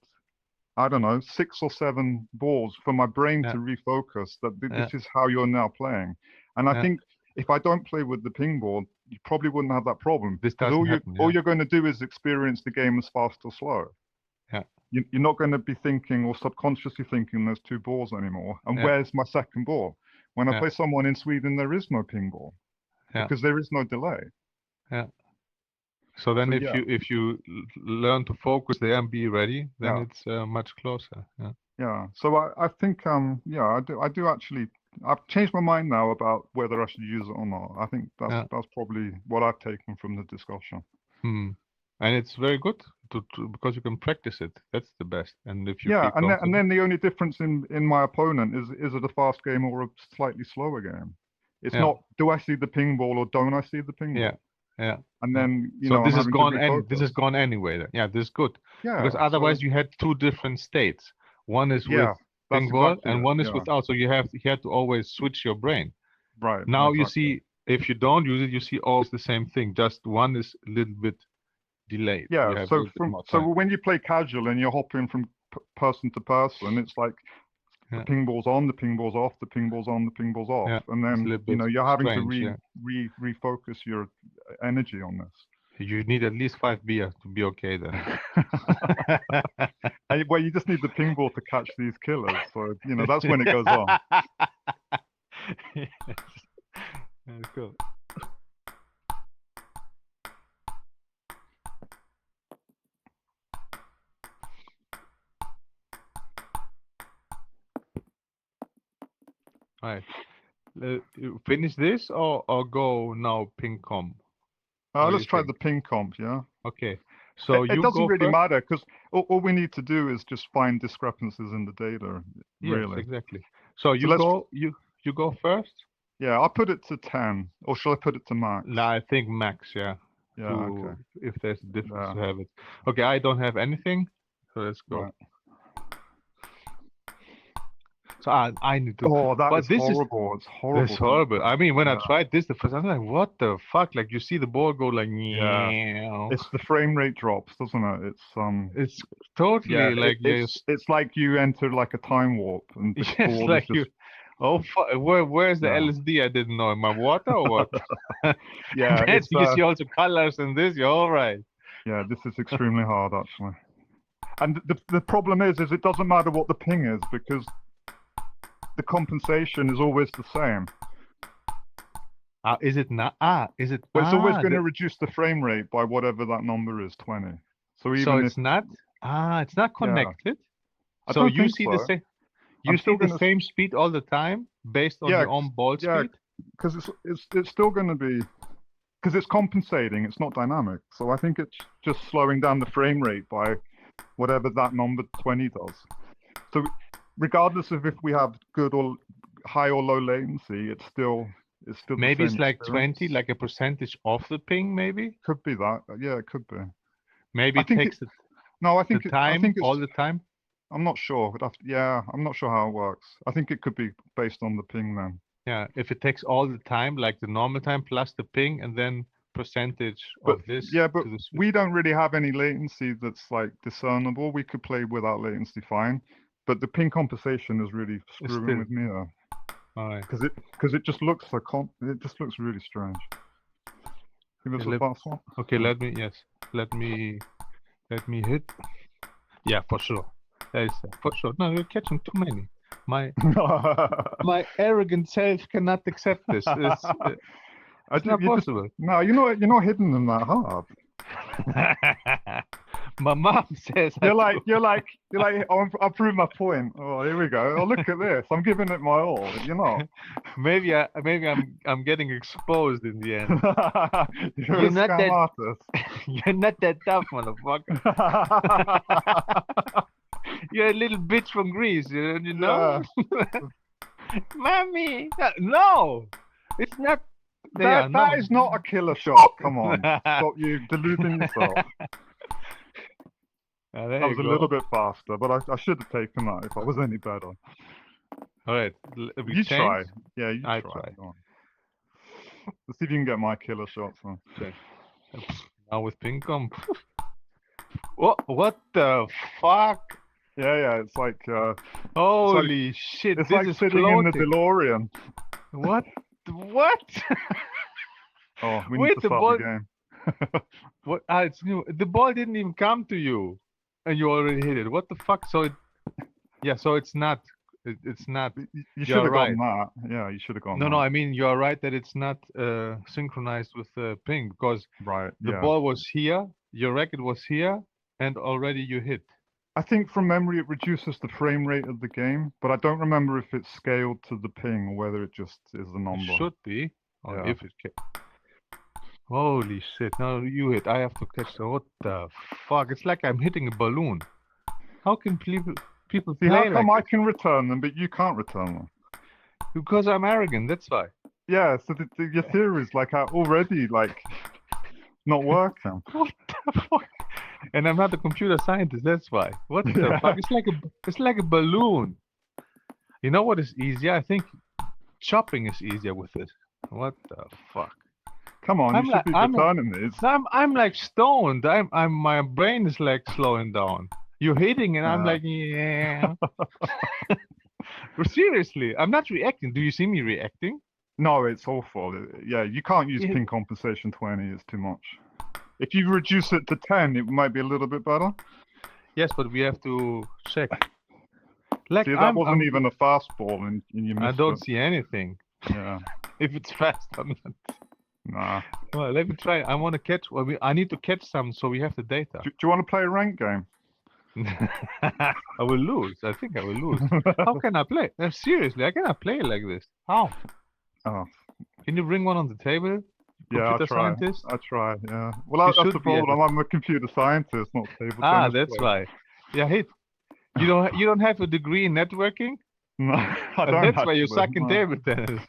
I don't know, 6 or 7 balls for my brain to refocus that this is how you're now playing. And I think if I don't play with the ping ball, you probably wouldn't have that problem. All you're going to do is experience the game as fast or slow. Yeah. You're not going to be thinking or subconsciously thinking there's 2 balls anymore. And where's my second ball? When I play someone in Sweden, there is no ping ball because there is no delay. Yeah. So then if you learn to focus there and be ready, then it's much closer. Yeah. So I think I do actually. I've changed my mind now about whether I should use it or not. I think that's probably what I've taken from the discussion. And it's very good because you can practice it. That's the best. And if you and then the only difference in my opponent is it a fast game or a slightly slower game? It's not do I see the ping ball or don't I see the ping ball? Yeah. And then so this is gone this is gone anyway. Then. Yeah, this is good. Yeah. Because otherwise you had 2 different states. One is with pingball and one is without. So you had to always switch your brain. Right. Now you see if you don't use it, you see always the same thing. Just one is a little bit delayed. Yeah. So when you play casual and you're hopping from person to person, it's like the ping-ball's on, the ping-ball's off, the ping's on, the ping's off, and then you're having to refocus your energy on this. You need at least 5 beer to be okay then. Well, you just need the ping ball to catch these killers. So that's when it goes on. Yes. That's cool. Right. Finish this or go now ping comp? Let's try the ping comp, yeah? Okay. So it doesn't really matter because all we need to do is just find discrepancies in the data, really. Yes, exactly. So you go first? Yeah, I'll put it to 10. Or shall I put it to max? No, I think max, yeah. Yeah, to okay. if there's a difference Yeah. to have it. Okay, I don't have anything, so let's go. Right. So I need to. Oh, that But is this is horrible. It's horrible. that's horrible. I mean, when I Yeah. tried this the first time, I'm like, what the fuck? Like you see the ball go like, Yeah. meow. It's the frame rate drops, doesn't it? It's totally yeah, like it's like you enter like a time warp and this yes, ball like is just oh where's the Yeah. LSD? I didn't know. In my water or what? yeah, Then it's you see also colors and this. You're all right. yeah, this is extremely hard actually. And the problem is it doesn't matter what the ping is because the compensation is always the same. Is it not? Is it? Well, it's always going to the- reduce the frame rate by whatever that number is, 20. So even so if it's not. It's not Yeah. connected. I So don't you think see the so. same. You I'm see still the gonna same speed all the time based on Yeah, your own ball yeah, speed. because it's still going to be because it's compensating. It's not dynamic. So I think it's just slowing down the frame rate by whatever that number 20 does. So regardless of if we have good or high or low latency, it's still the Maybe same it's like experience. 20, like a percentage of the ping. Maybe. Could be that. Yeah, it could be. Maybe I it think takes No, I the think time it's. all the time. I'm not sure. I'm not sure how it works. I think it could be based on the ping then. Yeah, if it takes all the time, like the normal time plus the ping, and then percentage But of this. yeah, but to the speed. we don't really have any latency that's like discernible. We could play without latency fine, but the ping compensation is really screwing still- with me though, All right. because it just looks like it just looks really strange. Think that's Yeah, the last one. Okay, Yeah. let me hit. Yeah, for sure. That is for sure. No, you're catching too many. My arrogant self cannot accept this. It's not possible. No, you're not hitting them that hard. My mom says You're like, I'll prove my point. Oh, here we go. Oh, look at this. I'm giving it my all. You're not. maybe I'm getting exposed in the end. You're a not scam that- artist. You're not that tough, motherfucker. You're a little bitch from Greece, you know? Mommy! No! It's not. That is not a killer shot. Come on. Stop you deluding yourself. There That was you a go. little bit faster, but I should have taken that if I was any better. All right. You try. Yeah, you I try. try. Go on. Let's see if you can get my killer shots on. Okay. Now with ping pong. What the fuck? Yeah, it's like Holy shit! it's This like is sitting floating. in the DeLorean. What? What? Oh, we Wait, need to the start ball- the game. What? It's new. The ball didn't even come to you, and you already hit it. What the fuck? So it's not. It's not. You should have right. gotten that. Yeah, you should have gotten that. No. I mean, you are right that it's not synchronized with the ping because Right. the Yeah. ball was here, your racket was here, and already you hit. I think from memory it reduces the frame rate of the game, but I don't remember if it's scaled to the ping or whether it just is the number. It should be. Or Yeah. if it can. Holy shit! Now you hit. I have to catch. What the fuck? It's like I'm hitting a balloon. How can people See, play how like come I can return them, but you can't return them? Because I'm arrogant. That's why. Yeah, so your theory is like already like not working. What the fuck? And I'm not a computer scientist. That's why. What the Yeah. fuck? It's like a balloon. You know what is easier? I think chopping is easier with it. What the fuck? Come on, I'm you like- should be I'm- returning these. I'm like stoned. My brain is like slowing down. You're hitting and I'm like, yeah. But seriously, I'm not reacting. Do you see me reacting? No, it's awful. Yeah, you can't use Yeah. ping compensation 20. It's too much. If you reduce it to 10, it might be a little bit better. Yes, but we have to check. Like See, that wasn't even a fastball, and you missed I don't it. see anything. Yeah, If it's fast or not. nah. Well, let me try. I want to catch. Well, I need to catch some, so we have the data. Do you want to play a rank game? I will lose. I think I will lose. How can I play? Seriously, I cannot play like this. How? Oh, Can you bring one on the table? yeah, I Computer try. scientist? I try. Yeah. Well, that's should the be at problem. I'm a computer scientist, not table Ah, tennis that's player. why. Yeah, hit. You don't have a degree in networking? No, I don't. That's why you actually, suck in no. table tennis.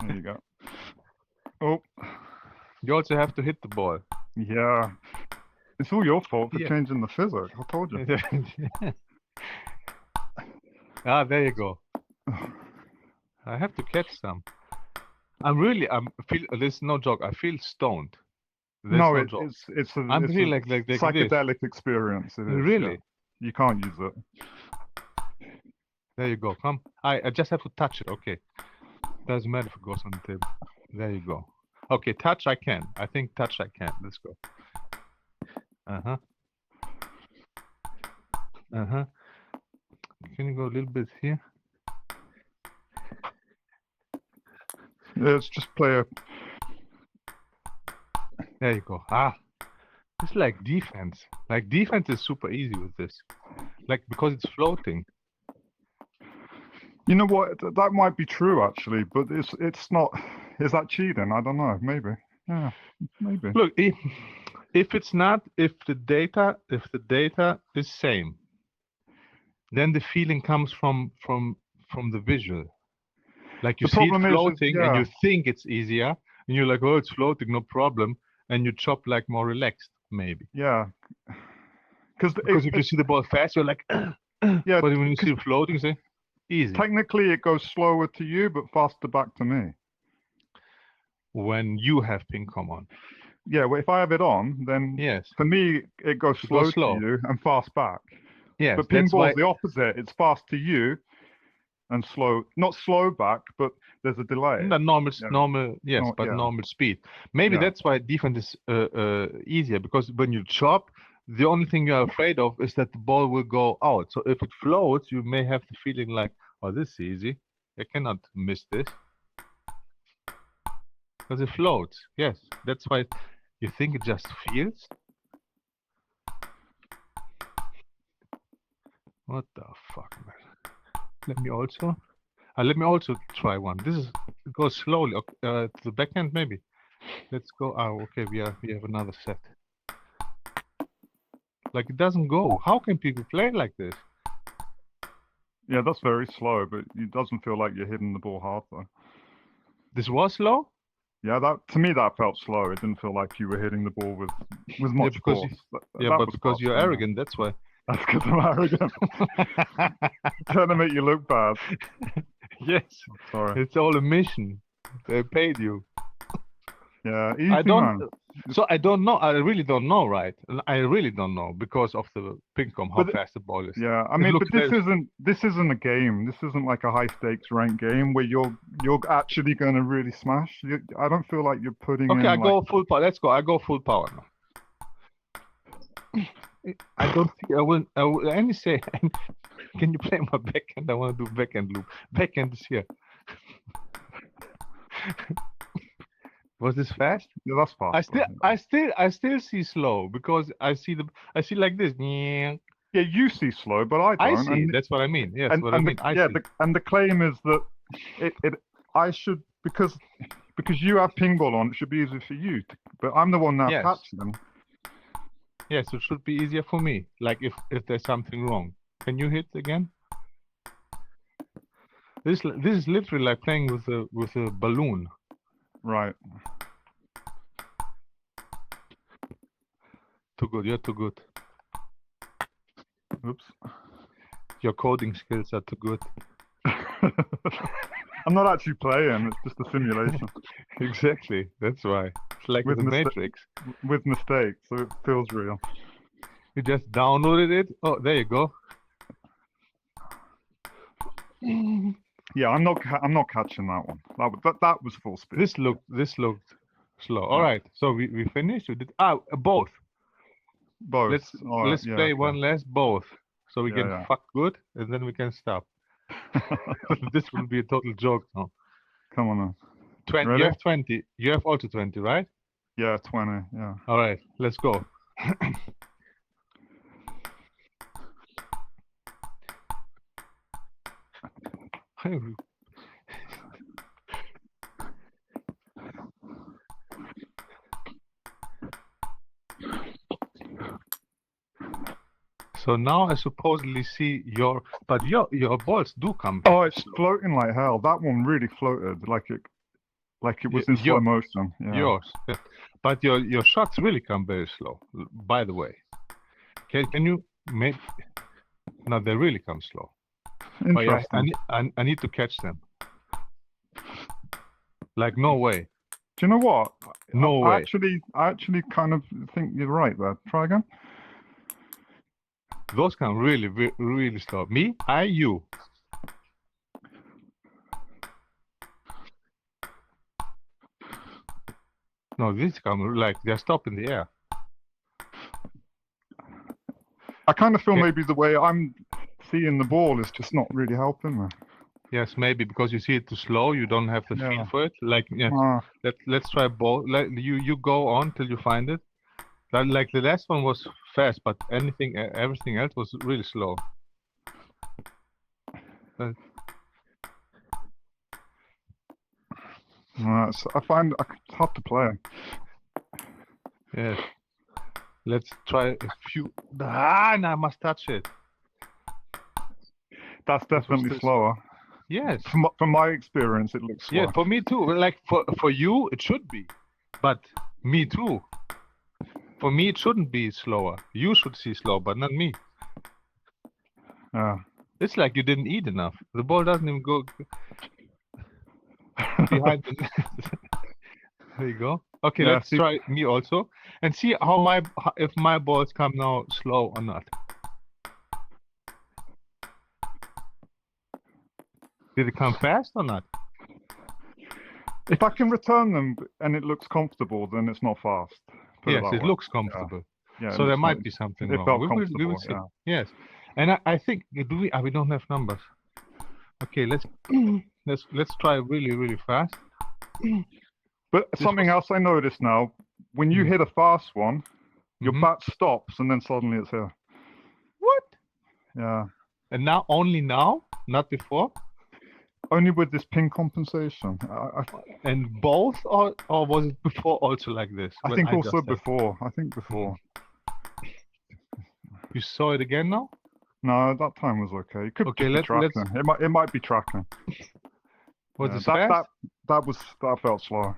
There you go. Oh, You also have to hit the ball. yeah. It's all your fault for Yeah. changing the physics. I told you. Ah, there you go. I have to catch some. I'm feel. This is no joke. I feel stoned. There's No, joke. it's a I'm feeling like this. psychedelic experience. It is, Really? yeah. You can't use it. There you go. Come. I just have to touch it. Okay. Doesn't matter if it goes on the table. There you go. Okay, touch I can. I think touch I can. Let's go. Uh-huh. Uh-huh. Can you go a little bit here? Let's just play a. There you go. Ah. It's like defense. Like defense is super easy with this. Like because it's floating. You know what? That might be true actually, but it's not. Is that cheating? I don't know. Maybe. Yeah, maybe. Look, if it's not, if the data is same, then the feeling comes from the visual. Like you The see it problem is, floating and yeah. you think it's easier, and you're like, oh, it's floating, no problem, and you chop like more relaxed, maybe. Yeah. Because if you see the ball fast, you're like, yeah. But when you see it floating, say, easy. Technically, it goes slower to you, but faster back to me. When you have ping pong on. Yeah, well, if I have it on, then Yes. for me, it goes slow to you and fast back. Yes, but that's why pinball's the opposite. It's fast to you and slow, not slow back, but there's a delay. the normal, yes, No, but yeah. normal speed. Maybe Yeah. that's why defense is easier, because when you chop, the only thing you're afraid of is that the ball will go out. So if it floats, you may have the feeling like, oh, this is easy. I cannot miss this. Because it floats. Yes, that's why you think it just feels. What the fuck, man? Let me also try one. It goes slowly. To the backhand, maybe. Let's go. Oh, okay. We have another set. Like it doesn't go. How can people play like this? Yeah, that's very slow, but it doesn't feel like you're hitting the ball hard though. This was slow. Yeah, that to me that felt slow. It didn't feel like you were hitting the ball with much force. But because you're arrogant, that's why. That's because I'm arrogant. Trying to make you look bad. Yes. Sorry. It's all a mission. They paid you. Yeah, easy, man. So I don't know. I really don't know, right? I really don't know because of the ping pong how fast the ball is. Yeah, I mean, but this isn't a game. This isn't like a high stakes ranked game where you're actually going to really smash. I don't feel like you're putting in. Okay, I go full power. Let's go. I go full power now. I don't think I will only say, can you play my backhand? I want to do backhand loop. Backhand is here. Was this fast? Yeah, that's fast. I still see slow because I see like this. Yeah, you see slow, but I don't. I see. That's what I mean. Yes, what I mean. The claim is that I should because you have pinball on. It should be easier for you. But I'm the one now catching them. Yes, it should be easier for me. Like if there's something wrong. Can you hit again? This is literally like playing with a balloon. Right. Too good. You're too good. Oops. Your coding skills are too good. I'm not actually playing. It's just a simulation. Exactly. That's why. It's like the Matrix. With mistakes, so it feels real. You just downloaded it. Oh, there you go. Yeah, I'm not catching that one. That was full speed. This looked slow. All right, so we finished. We did both. Both. Let's play one last both, so we can fuck good, and then we can stop. This will be a total joke now. Come on now. 20. Ready? You have 20. You have also 20, right? Yeah, 20. Yeah. All right, let's go. So now I supposedly see your balls do come. Oh, it's floating like hell. That one really floated. Like Like it was in slow motion. Yeah. Yours. Yeah. But your shots really come very slow, by the way. Can you make... No, they really come slow. But yeah, I need to catch them. Like, no way. Do you know what? No I way. actually kind of think you're right there. Try again. Those come really, really slow. Me? You. No, these come like they're stopped in the air. I kind of feel maybe the way I'm seeing the ball is just not really helping me. Yes, maybe because you see it too slow, you don't have the feel for it. Like, yes, let's try ball. Like you go on till you find it. Like the last one was fast, but everything else was really slow. I find it's hard to play. Yes. Let's try a few. No, I must touch it. That's definitely slower. Yes. From my experience, it looks slower. Yeah, for me too. Like for you, it should be, but me too. For me, it shouldn't be slower. You should see slow, but not me. Yeah. It's like you didn't eat enough. The ball doesn't even go behind the net. There you go. Okay, let's try me also and see if my balls come now slow or not. Did it come fast or not? If I can return them and it looks comfortable, then it's not fast. Yes, it looks comfortable. Yeah, so there might be something wrong. We will see. Yeah. Yes, and I think we don't have numbers. Okay, let's try really fast. But something else I noticed now, when you hit a fast one, your bat stops and then suddenly it's here. What? Yeah. And now, only now, not before? Only with this ping compensation. And both, or was it before also like this? I think also before. I think before. You saw it again now? No, that time was okay. It could be tracking. It might be tracking. Was it fast? That felt slow.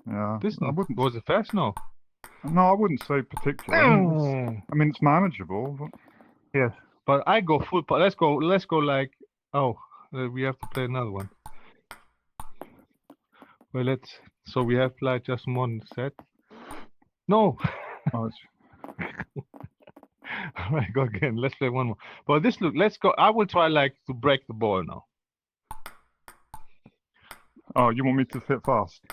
Yeah. Was it fast? No. No, I wouldn't say particularly. I mean, it's manageable. But... Yes. But I go full. Let's go like. Oh, we have to play another one. Well, so we have like just one set. No. Oh, All right, go again. Let's play one more. But let's go. I will try like to break the ball now. Oh, you want me to hit fast?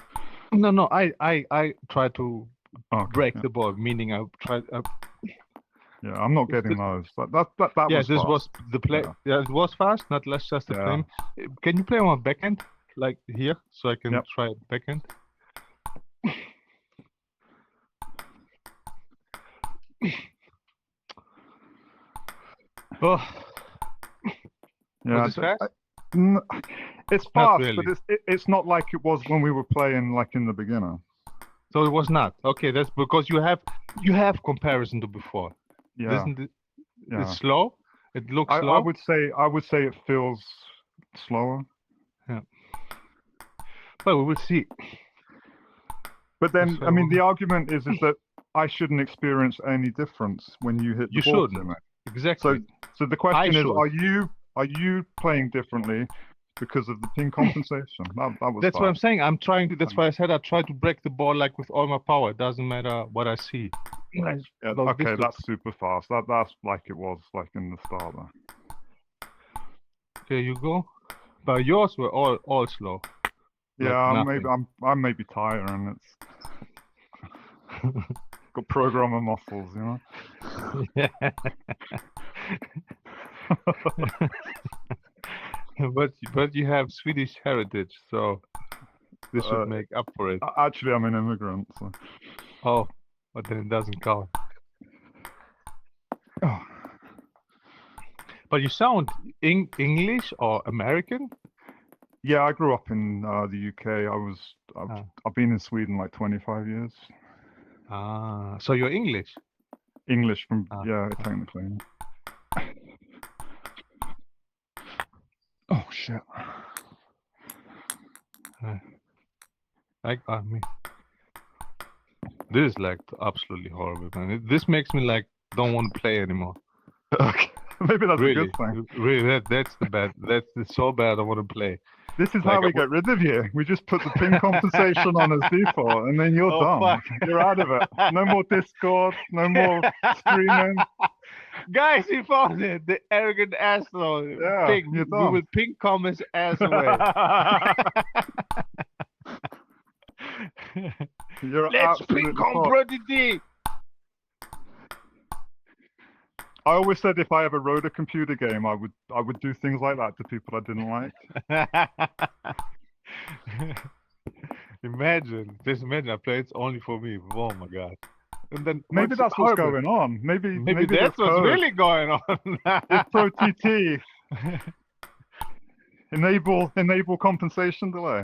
No. I try to break the ball, meaning I try. Yeah, I'm not getting those. But that yes, was this fast. was the play. Yeah, it was fast. Not less just the play. Can you play on backhand, like here, so I can try backhand? Oh. Yeah, was it fast? It's fast, really. But it's not like it was when we were playing like in the beginner. So it was not. Okay, that's because you have comparison to before. Yeah. Isn't it? Yeah. It's slow. It looks slow. I would say it feels slower. Yeah. Well, we will see. But then, I mean, the argument is that I shouldn't experience any difference when you hit the ball. You shouldn't. Exactly. So the question is, are you playing differently because of the ping compensation? That's what I'm saying. I'm trying to. That's why I said I try to break the ball like with all my power. It doesn't matter what I see. Yeah, okay, that's super fast. That's like it was like in the start there. There you go. But yours were all slow. Yeah, maybe I'm maybe tired and it's got programmer muscles, you know. Yeah. but you have Swedish heritage, so this should make up for it. Actually, I'm an immigrant. So. Oh, but then it doesn't count. Oh. But you sound English or American? Yeah, I grew up in the UK. I've been in Sweden like 25 years. Ah, so you're English? English from technically. shit. I mean, this is like absolutely horrible, man. This makes me like don't want to play anymore. Okay. Maybe that's a Really, good thing. really, that's the bad. That's so bad. I want to play. This is Like, how we get rid of you. We just put the ping compensation on as default, and then you're Oh, done. fuck. You're out of it. No more Discord. No more streaming. Guys, he found it. The arrogant asshole. Yeah, Ping. you're We done. will ping com his ass away. You're Let's absolutely ping com fucked. prodigy. I always said if I ever wrote a computer game, I would do things like that to people I didn't like. Imagine, just imagine. I play it's only for me. Oh my god. And then Maybe that's what's going on. Maybe that's what's code. really going on. It's Pro TT. Enable compensation delay.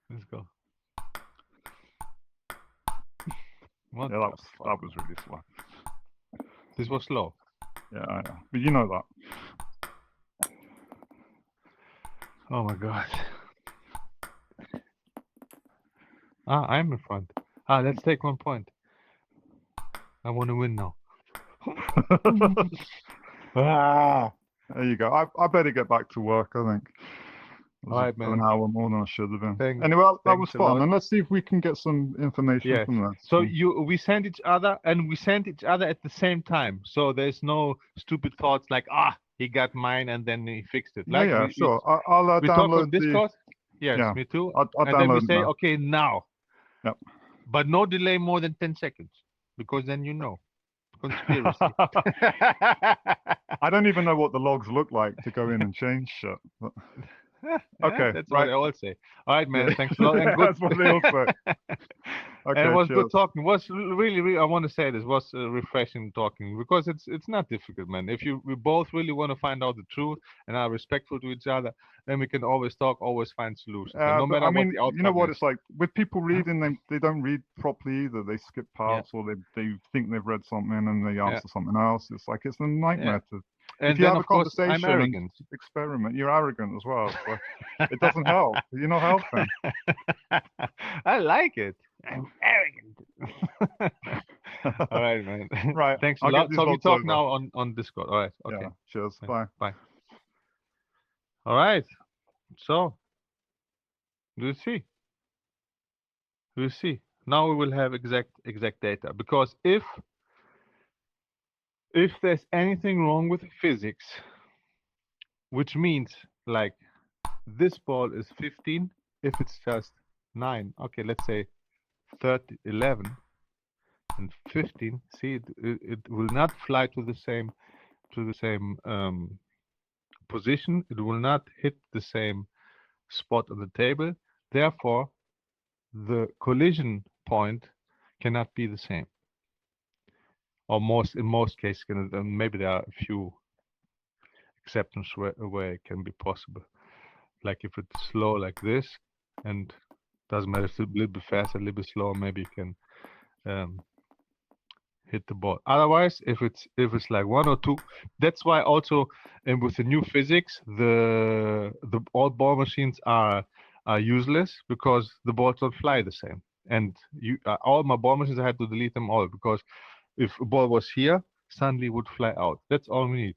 Let's go. What Yeah, the that fuck? was really slow. This was slow. Yeah, I know. But you know that. Oh my god. I'm in front. Let's take 1 point. I want to win now. There you go. I better get back to work, I think. All right, man. An hour more than I should have been. Thanks. Anyway, that was Thanks a fun. lot. And let's see if we can get some information Yes. from this. So we send each other, and we send each other at the same time. So there's no stupid thoughts like, he got mine and then he fixed it. Like yeah, sure. I'll we talk on download Discord. Yes, yeah. me too. I'll and then we download say, now. okay, now. Yep. But no delay more than 10 seconds, because then you know. Conspiracy. I don't even know what the logs look like to go in and change shit. But... Okay, that's right. what I always say. All right, man. Thanks a lot. And good. That's what they all say. Okay, And it was cheers. good talking. It was really, I want to say this was refreshing talking, because it's not difficult, man. If we both really want to find out the truth and are respectful to each other, then we can always talk, always find solutions. And no matter I mean, what the outcome you know what is. it's like with people reading, they don't read properly either. They skip parts, or they think they've read something and they answer something else. It's like it's a nightmare to. And if you then, have a of course, I'm conversation arrogant. and experiment, you're arrogant as well. So it doesn't help. You're not helping. I like it. I'm arrogant. All right, man. Right. Thanks a I'll lot. get So these we logs talk over. now on Discord. All right. Okay. Yeah. Cheers. Yeah. Bye. Bye. All right. So we'll see. We'll see. Now we will have exact data, because if there's anything wrong with physics, which means like this ball is 15, if it's just 9, okay, let's say 30, 11 and 15, see it will not fly to the same position. It will not hit the same spot on the table. Therefore, the collision point cannot be the same. Or in most cases, maybe there are a few exceptions where it can be possible. Like if it's slow like this, and doesn't matter if it's a little bit faster, a little bit slower, maybe you can hit the ball. Otherwise, if it's like 1 or 2, that's why also, and with the new physics, the all ball machines are useless, because the balls don't fly the same. And all my ball machines, I had to delete them all, because if a ball was here, suddenly it would fly out. That's all we need.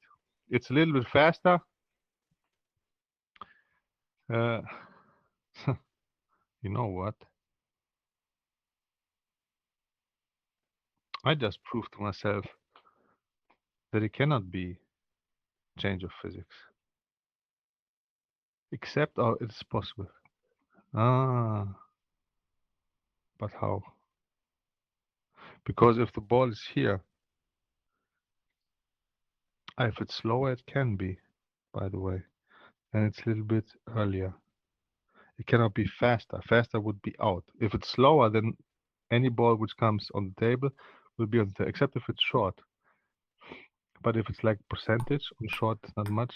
It's a little bit faster. You know what? I just proved to myself that it cannot be change of physics. Except it's possible. But how? Because if the ball is here, if it's slower, it can be, by the way. And it's a little bit earlier. It cannot be faster. Faster would be out. If it's slower, then any ball which comes on the table will be on the table, except if it's short. But if it's like percentage on short, it's not much.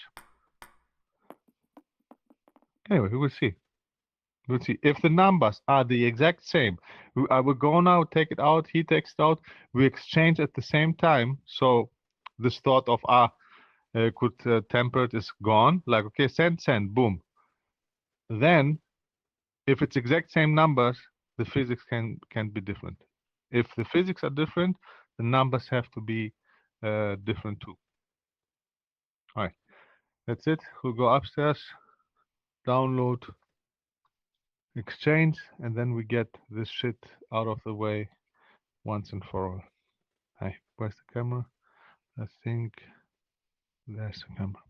Anyway, we will see. We'll see. If the numbers are the exact same, I will go now, take it out, he takes it out, we exchange at the same time. So this thought of could temper it is gone. Like, okay, send, boom. Then, if it's exact same numbers, the physics can be different. If the physics are different, the numbers have to be different too. All right, that's it. We'll go upstairs, download Exchange, and then we get this shit out of the way once and for all. Hey, where's the camera? I think there's the camera.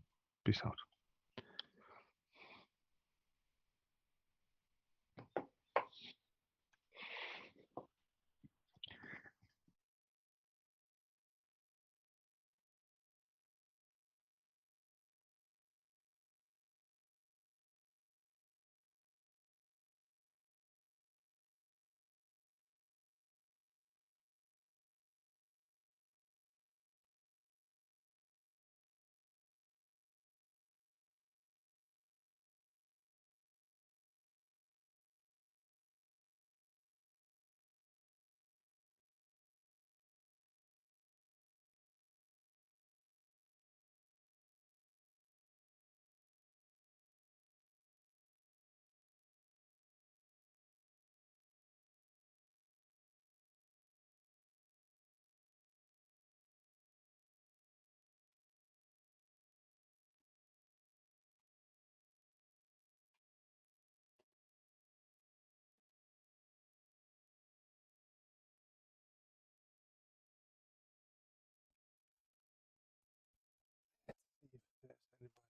Peace out.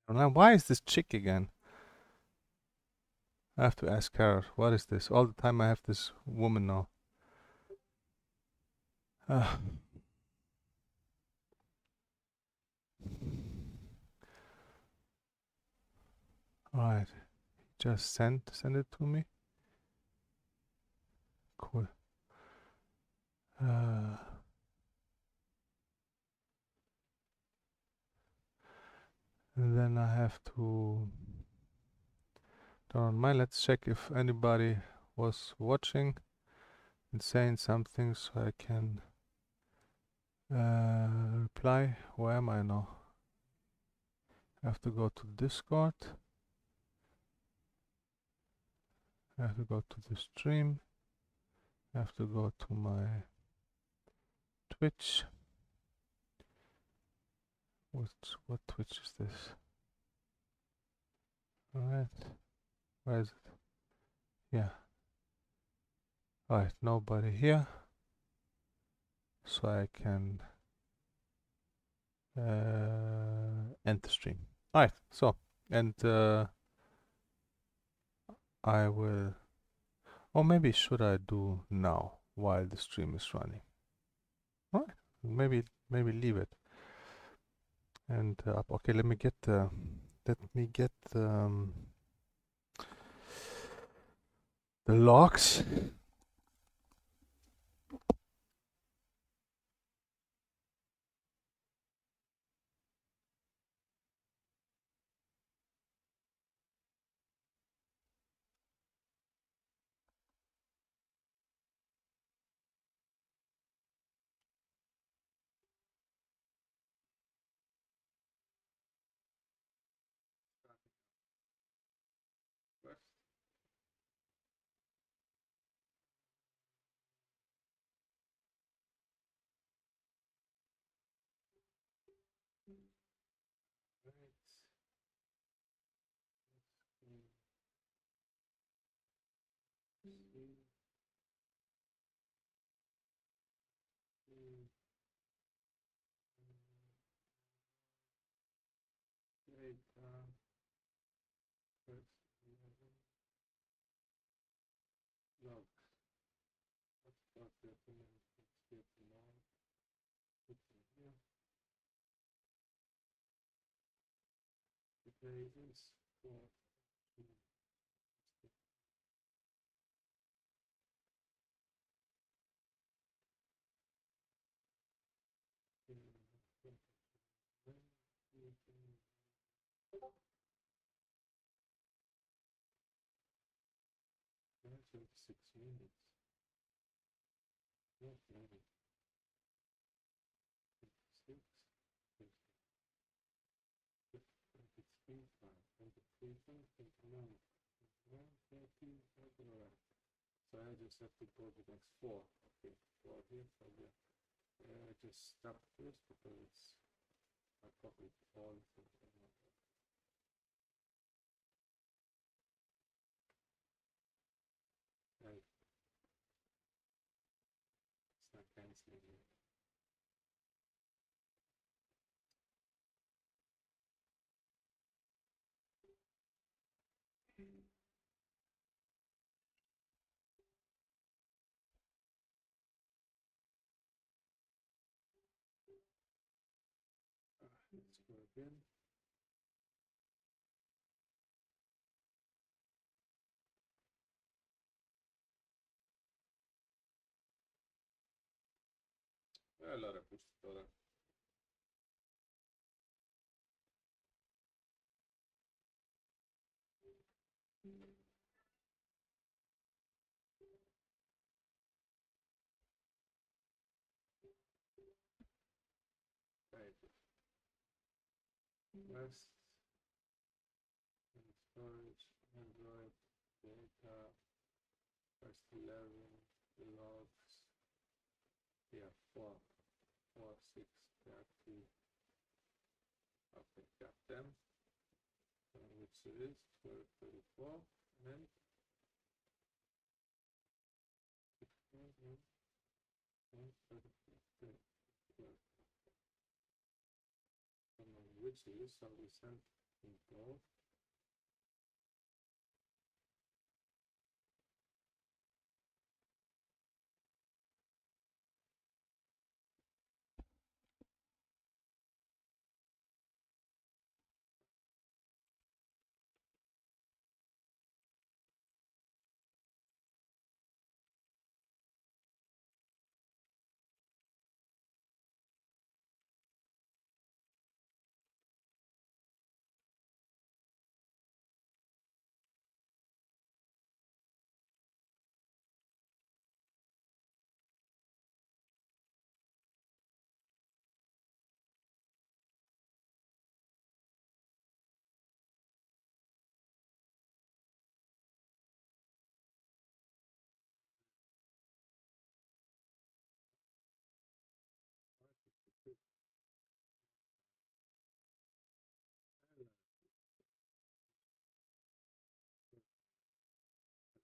Now, why is this chick again? I have to ask her. What is this? All the time I have this woman now. Alright. Just send it to me. Cool. And then I have to turn on my. Let's check if anybody was watching and saying something so I can reply. Where am I now? I have to go to Discord. I have to go to the stream. I have to go to my Twitch. What Twitch is this? Alright. Where is it? Yeah. Alright, nobody here. So I can end the stream. Alright, so, and I will, or maybe should I do now while the stream is running? Alright, maybe leave it. And okay, let me get the logs. So I just have to go to the next 4. Okay, 4 here, so here. I just stop first because I copied all of them. Right. It's not canceling here. Let's go again. Allora, questo right. West and storage, Android, data, first 11, the logs. Yeah, 4, 4, 6, 30. Okay, got them. Which it is 1234 and which is so we send info.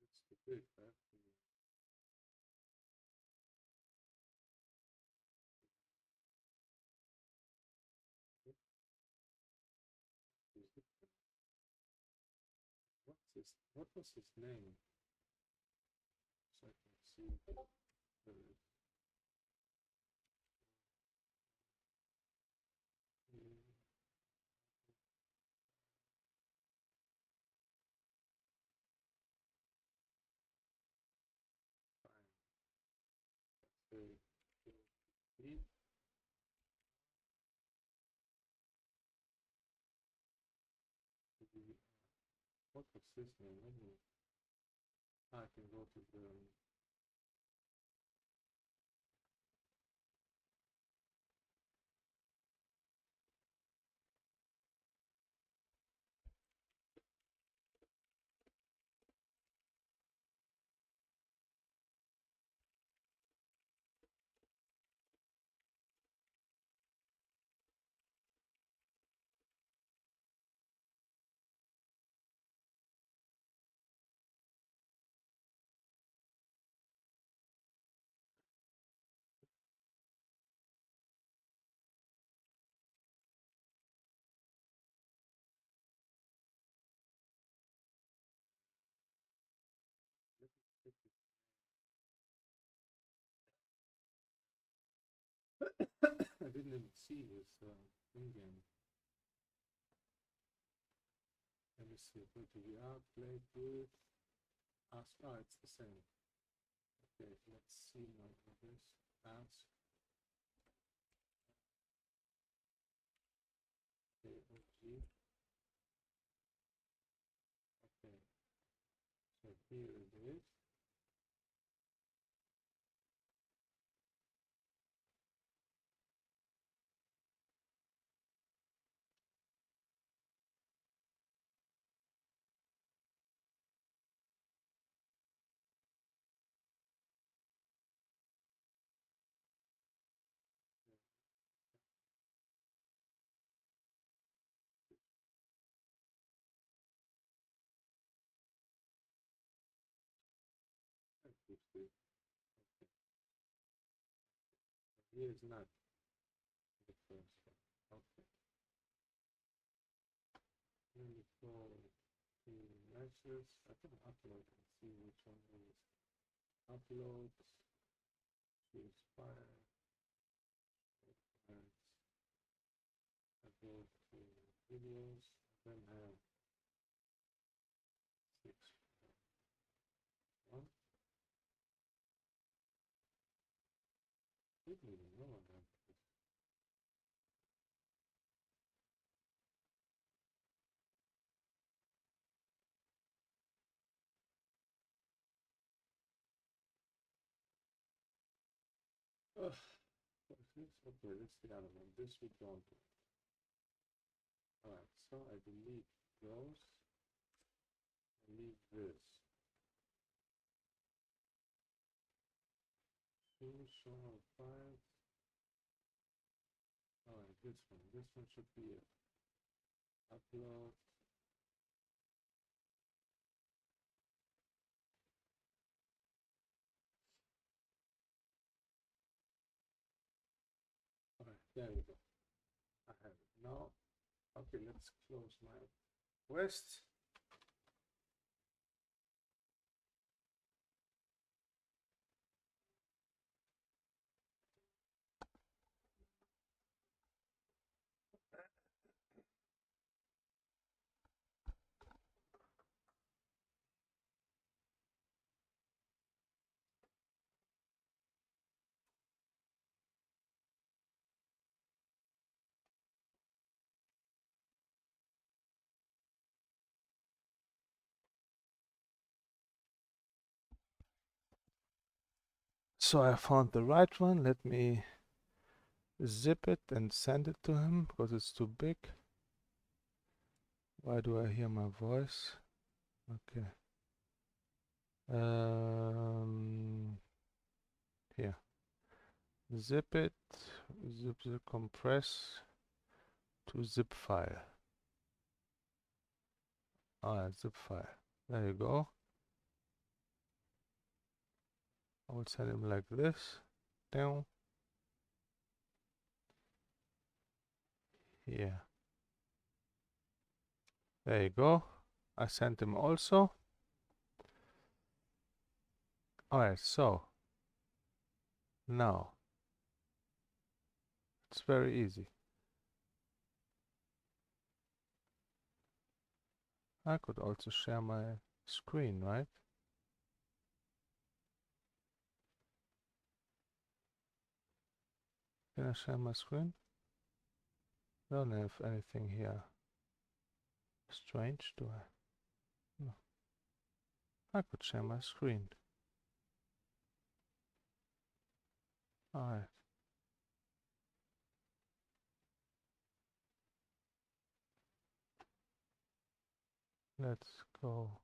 It's the big what was his name? So I can see the what was his name? I can go to the I didn't even see this in-game. Let me see, what do we are played with? Ask, it's the same. Okay, let's see now this. Ask. KOG. Okay, so here it is. Here is not the first one. Okay. Let me go to meshes. I can upload and see which one is upload. Choose file. And I go to videos. Then have 6. 1. Didn't even know I have this. What's this? Okay, that's the other one. This we don't do. Alright, so I delete those. Leave this. Choose show all files. Alright, this one. This one should be it. Upload. Alright, there we go. I have it now. Okay, let's close my quest. So I found the right one. Let me zip it and send it to him because it's too big. Why do I hear my voice? Okay. Here. Zip it, zip, compress to zip file. Alright, zip file. There you go. I will send him like this. Down. Here. There you go. I sent him also. Alright, so now it's very easy. I could also share my screen, right? Can I share my screen? Don't have anything here strange, do I? No. I could share my screen. Alright. Let's go.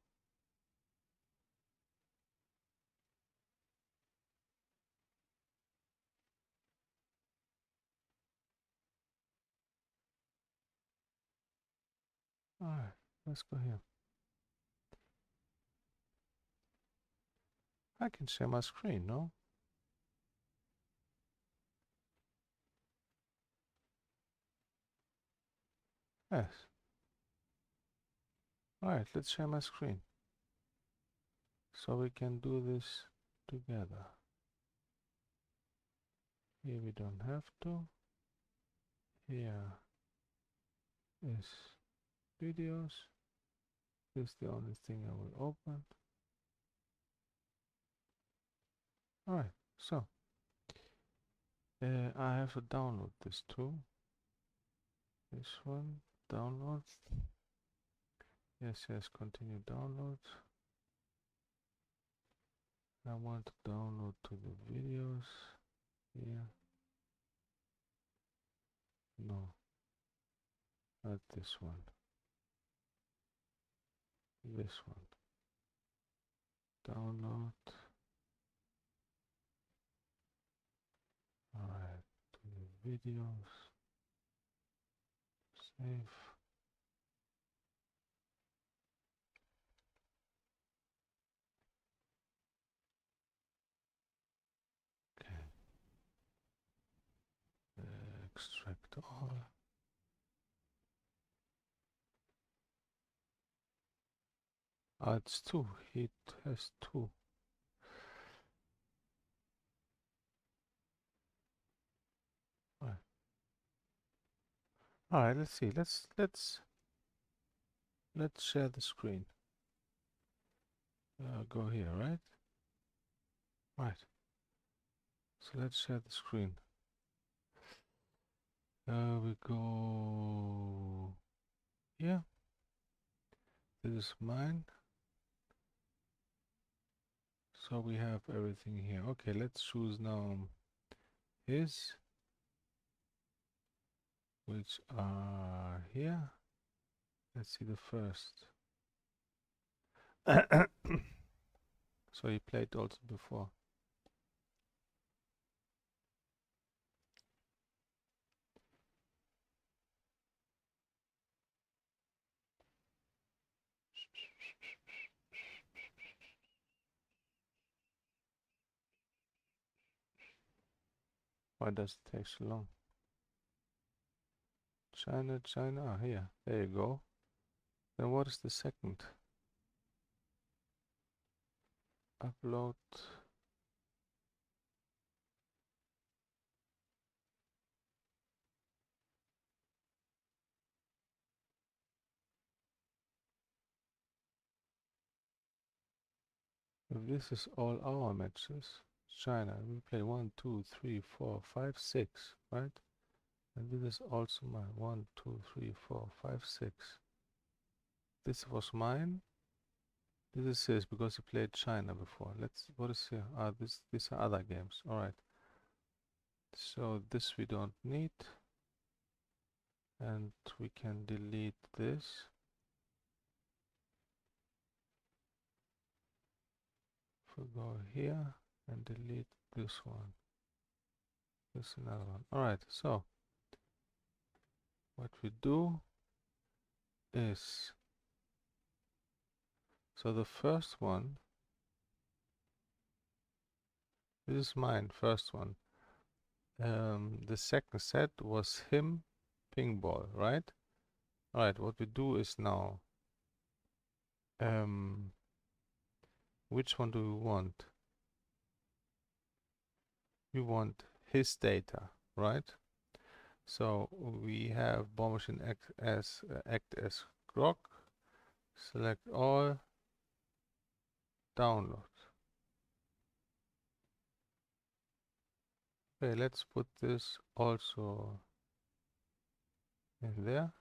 Alright, let's go here. I can share my screen, no? Yes. Alright, let's share my screen. So we can do this together. Here we don't have to. Here is videos. This is the only thing I will open. Alright, so I have to download this too. This one, download. Yes, continue download. I want to download to the videos here. No, not this one. This one. Download. Alright, to the videos. Save. Okay. extract all. Ah, it's 2. It has 2. Right. All right. Let's see. Let's share the screen. Go here, right? Right. So let's share the screen. We go here. This is mine. So we have everything here. Okay, let's choose now his, which are here. Let's see the first. So he played also before. Why does it take so long? China, China, here. There you go. Then what is the second? Upload. If this is all our matches, China, we play 1, 2, 3, 4, 5, 6, right? And this is also mine. 1, 2, 3, 4, 5, 6. This was mine. This is his because he played China before. What is here? These are other games. All right. So this we don't need. And we can delete this. If we go here and delete this one. This is another one. All right. So what we do is, so the first one, this is mine, first one. The second set was him, pingball, right? All right, what we do is now, which one do we want? We want his data, right? So we have Ball Machine act as askkogg, select all, download. Okay, let's put this also in there.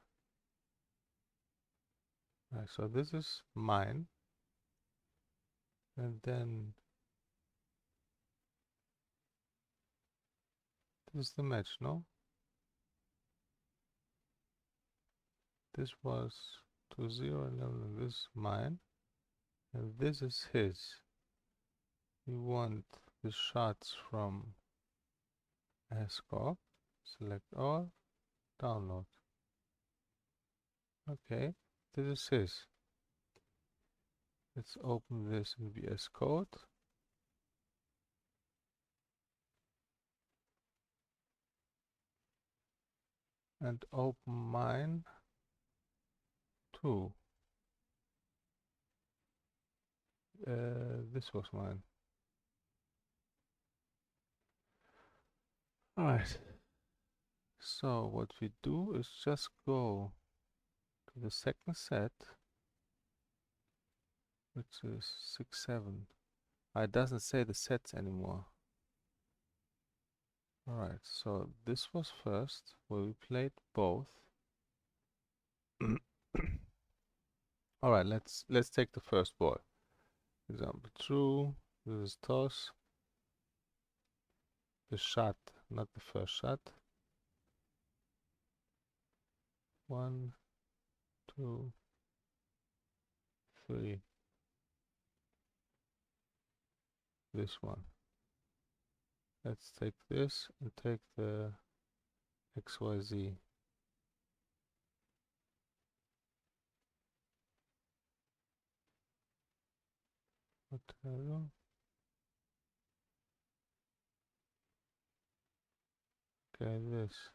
Right, so this is mine, and then this is the match, no? This was 2011, this is mine, and this is his. We want the shots from askkogg, select all, download. Okay, this is his. Let's open this in VS Code. And open mine too. This was mine. Alright. So what we do is just go to the second set, which is 6, 7. It doesn't say the sets anymore. Alright, so this was first, where we played both. Alright, let's take the first ball. Example true, this is toss. The shot, not the first shot. 1, 2, 3. This one. Let's take this and take the XYZ. Okay, this.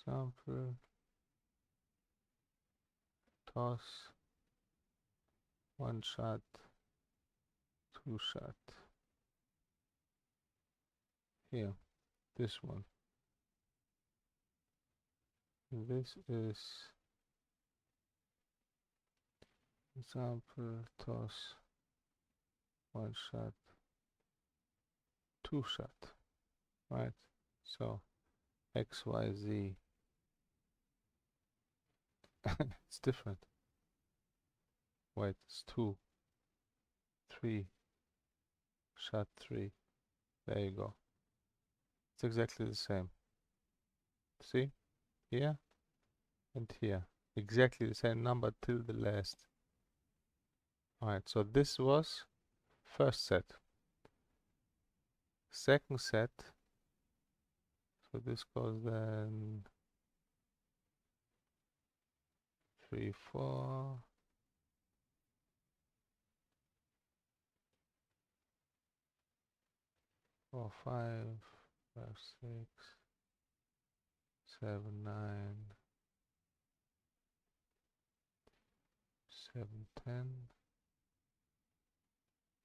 Sample, toss, one shot, two shot. Here, this one. This is example, toss, one shot, two shot, right? So X, Y, Z. It's different. Wait, it's 2, 3, shot 3. There you go. It's exactly the same. See? Here and here. Exactly the same number till the last. Alright, so this was first set. Second set. So this goes then 3, 4. 4, 5, 5, 6, 7, 9, 7, 10.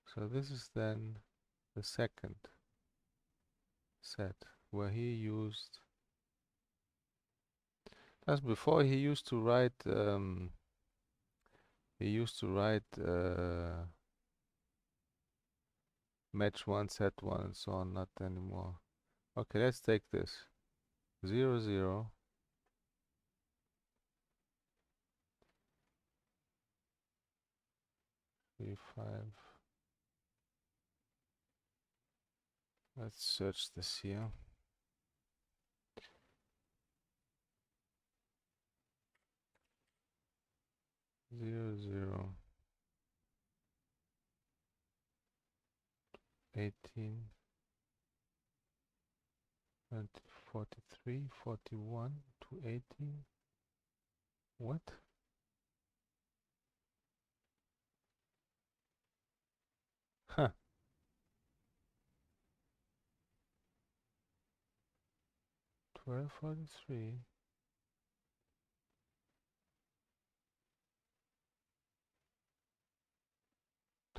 So this is then the second set where he used. As before, he used to write. Match 1, set 1, and so on. Not anymore. Okay, let's take this. 0, 0. 3, 5. Let's search this here. Zero, 0. 18. 20, 43, 41 to 18. What? Huh. Twelve 43.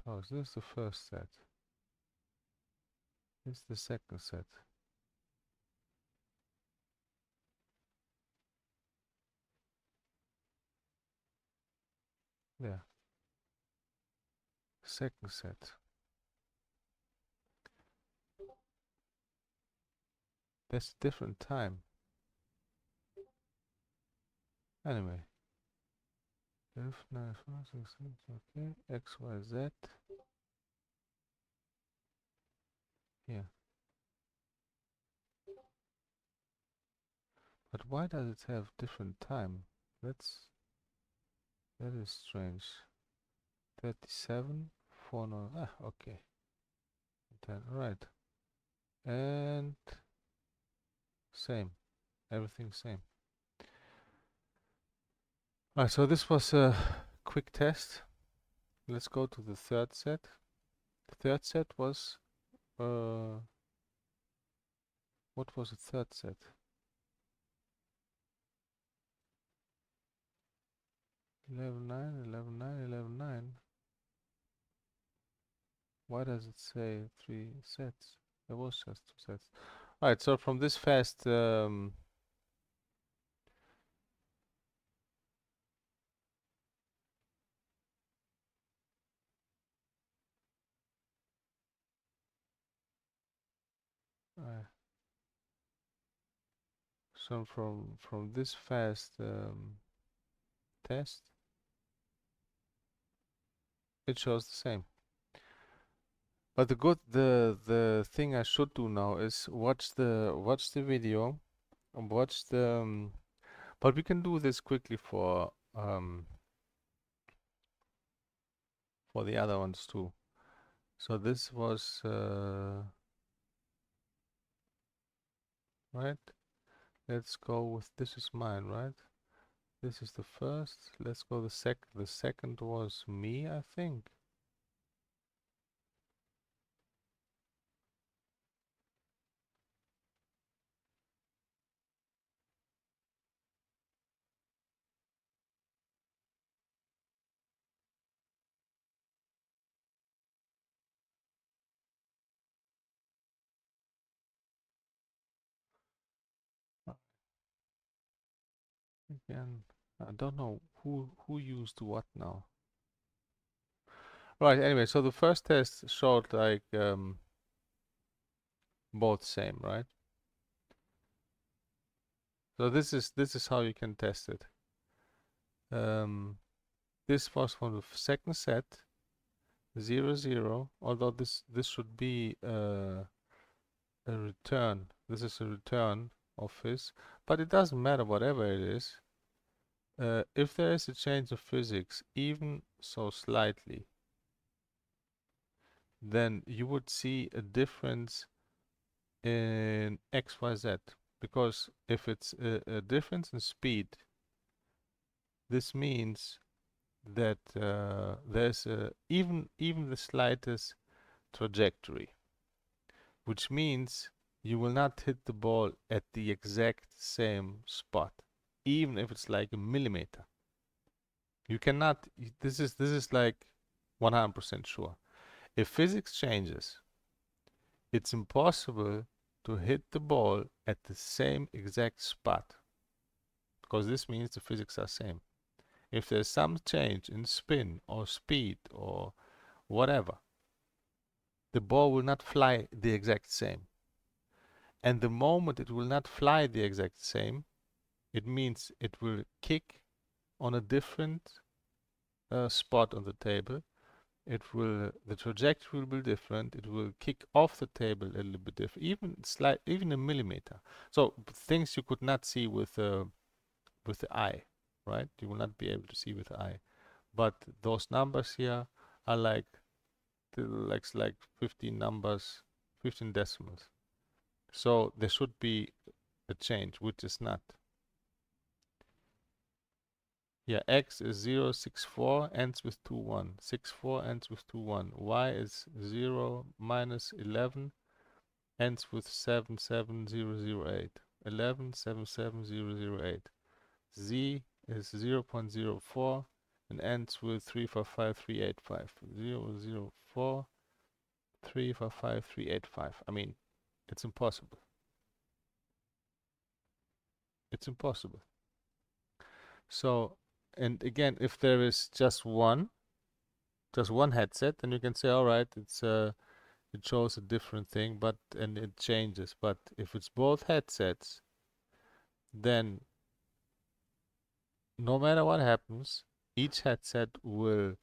Toss. This is the first set. This is the second set. There. Second set. That's a different time. Anyway. F9, okay. X, Y, Z. Here. But why does it have different time? That is strange. 37, 4, no, okay. 10, right. And same. Everything same. Alright, so this was a quick test. Let's go to the third set. The third set was what was the third set? 11, 9, 11, 9, 11, 9. Why does it say 3 sets? There was just 2 sets. Alright, so from this fast so from this fast test, it shows the same. But the thing I should do now is watch the video and watch the but we can do this quickly for the other ones too. So this was right. Let's go with this is mine, right? This is the first. Let's go the second. The second was me, I think. Again, I don't know who used what now. Right, anyway, so the first test showed like both same, right? So this is how you can test it. This was for the second set, 0, 0, although this should be a return. This is a return of his, but it doesn't matter whatever it is. If there is a change of physics, even so slightly, then you would see a difference in x, y, z. Because if it's a difference in speed, this means that there's even the slightest trajectory, which means you will not hit the ball at the exact same spot, even if it's like a millimeter. You cannot. This is like 100% sure. If physics changes, it's impossible to hit the ball at the same exact spot, because this means the physics are same. If there's some change in spin or speed or whatever, the ball will not fly the exact same. And the moment it will not fly the exact same, it means it will kick on a different spot on the table. The trajectory will be different. It will kick off the table a little bit different, even a millimeter. So things you could not see with the eye, right? You will not be able to see with the eye. But those numbers here are like 15 numbers, 15 decimals. So there should be a change, which is not. Yeah, x is 0, 6, 4, ends with 2, 1. 6, 4 ends with 2, 1. Y is 0, minus 11, ends with 7, 7, 0, 0, 8. 11, 7, 7, 0, 0, 8. Z is 0 0.04 and ends with 3, 4, 5, 3, 8, 5. 0, 0, 4, 3, 4, 5, 3, 8, 5. I mean, it's impossible. It's impossible. So, and again, if there is just one headset, then you can say, all right, it shows a different thing, and it changes. But if it's both headsets, then no matter what happens, each headset will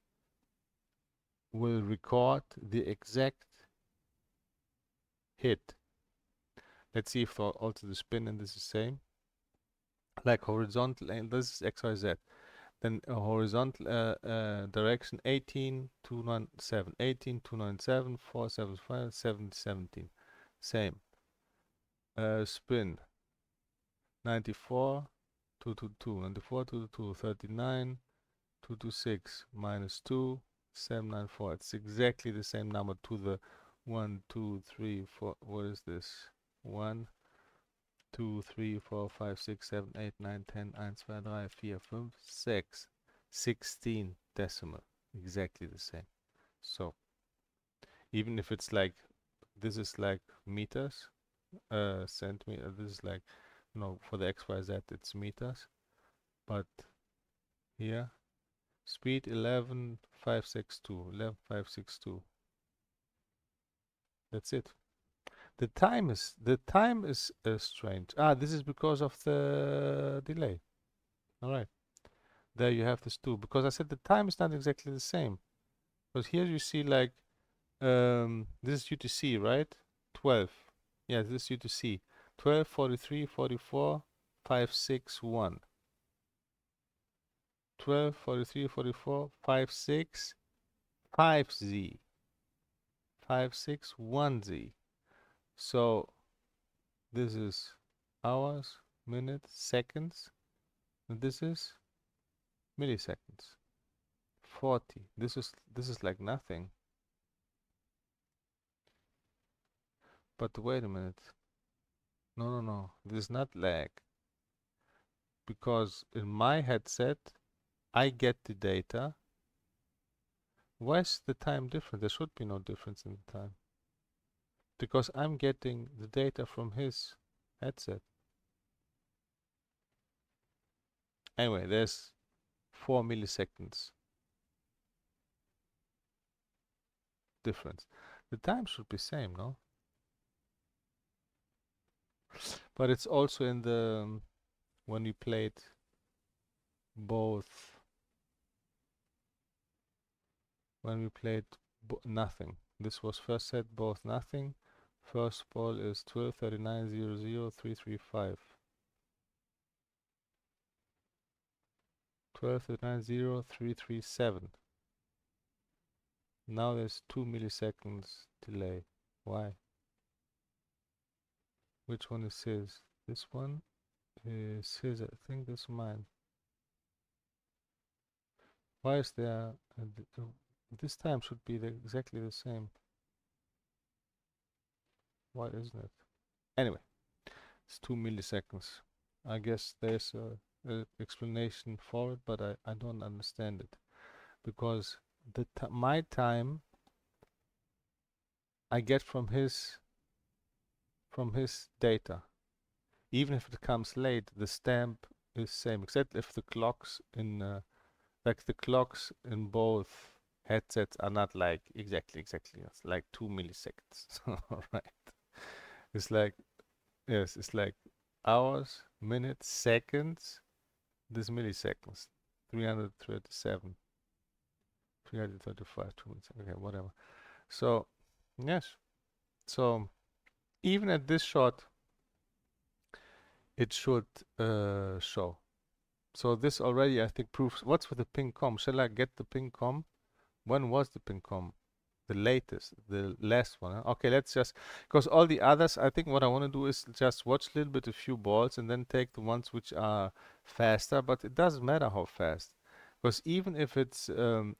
record the exact hit. Let's see if also the spin and this is same. Like horizontal, and this is X, Y, Z. Then horizontal direction 18, 297, 18, 297, 475, 70, 17. Same. Spin 94, 222, 94, 222, 39, 226, minus 2, 794. It's exactly the same number to the 1, 2, 3, 4. What is this? 1, 2, 3, 4, 5, 6, 7, 8, 9, 10, 1, 2, 3, 4, 5, 6, 16 decimal. Exactly the same. So even if it's like, this is like meters, centimeter, this is like, for the XYZ it's meters, but here, speed 11,562, 11,562. That's it. The time is strange. This is because of the delay. All right. There you have this too, because I said the time is not exactly the same. Because here you see like, this is UTC, right? 12. Yeah, this is UTC. 12, 43, 44, 5, 6, 1. 12, 43, 44, 5, 6, 5Z. 5, 6, 1Z. So this is hours, minutes, seconds, and this is milliseconds. 40. This is like nothing. But wait a minute. No. This is not lag. Because in my headset, I get the data. Why is the time different? There should be no difference in the time. Because I'm getting the data from his headset. Anyway, there's 4 milliseconds difference. The time should be same, no? But it's also in the when we played both. When we played nothing. This was first set, both nothing. First ball is 12:39:00:335. 12:39:00:337. Now there's 2 milliseconds delay. Why? Which one is his? This one is his. I think this is mine. Why is there? This time should be exactly the same. Why isn't it? Anyway, it's 2 milliseconds. I guess there's a explanation for it, but I don't understand it, because my time I get from his data. Even if it comes late, the stamp is same, except if the clocks in like the clocks in both headsets are not like exactly. It's like 2 milliseconds. All right. It's like, yes, it's like hours, minutes, seconds. This milliseconds. 337, 335, 2 minutes. Okay, whatever. So, yes. So, even at this shot, it should show. So this already, I think, proves. What's with the ping com? Shall I get the ping com? When was the ping com? The latest, the last one. Huh? Okay, let's just, because all the others, I think what I want to do is just watch a little bit, a few balls, and then take the ones which are faster. But it doesn't matter how fast, because even if it's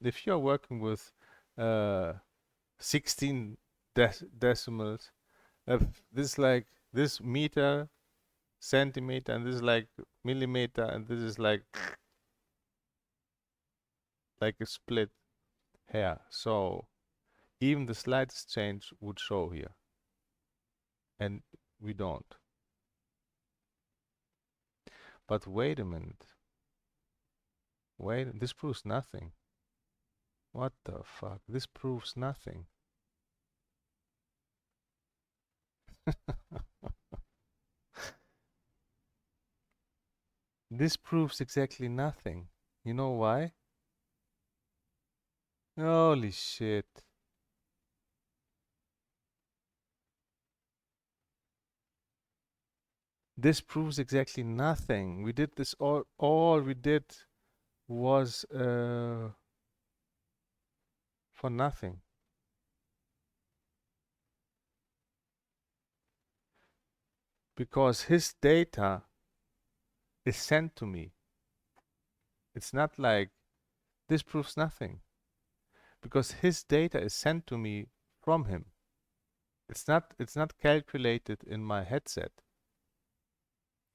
if you're working with 16 decimals, this like this meter, centimeter, and this is like millimeter, and this is like a split hair. So even the slightest change would show here, and we don't. But wait a minute. Wait, this proves nothing. What the fuck? This proves nothing. This proves exactly nothing. You know why? Holy shit. This proves exactly nothing. We did this all we did was for nothing. Because his data is sent to me. It's not like this proves nothing. Because his data is sent to me from him. It's not calculated in my headset.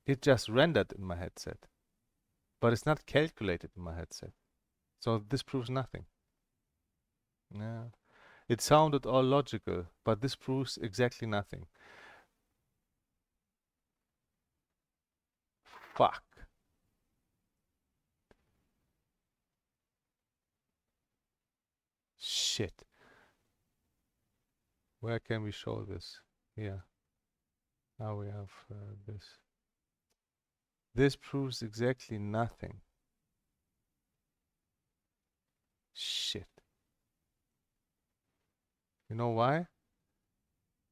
It just rendered in my headset. But it's not calculated in my headset. So this proves nothing. Yeah. It sounded all logical, but this proves exactly nothing. Fuck. Shit. Where can we show this? Here. Now we have this. This proves exactly nothing. Shit. You know why?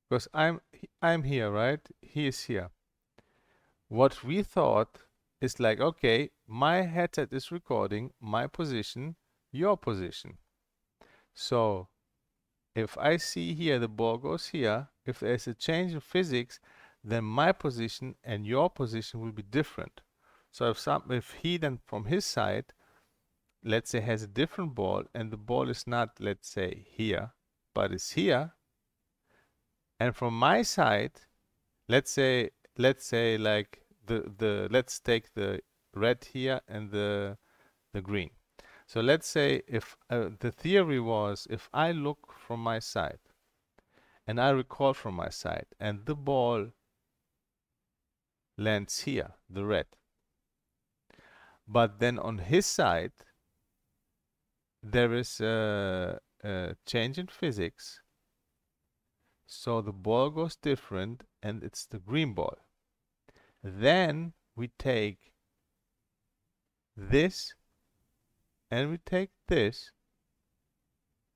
Because I'm here, right? He is here. What we thought is like, okay, my headset is recording my position, your position. So if I see here the ball goes here, if there's a change in physics, then my position and your position will be different. So if he then from his side, let's say, has a different ball, and the ball is not, let's say, here, but is here, and from my side, let's say like let's take the red here and the green. So let's say if the theory was, if I look from my side and I record from my side and the ball lands here, the red, But then on his side, there is a change in physics. So the ball goes different, and it's the green ball. Then we take this, and we take this,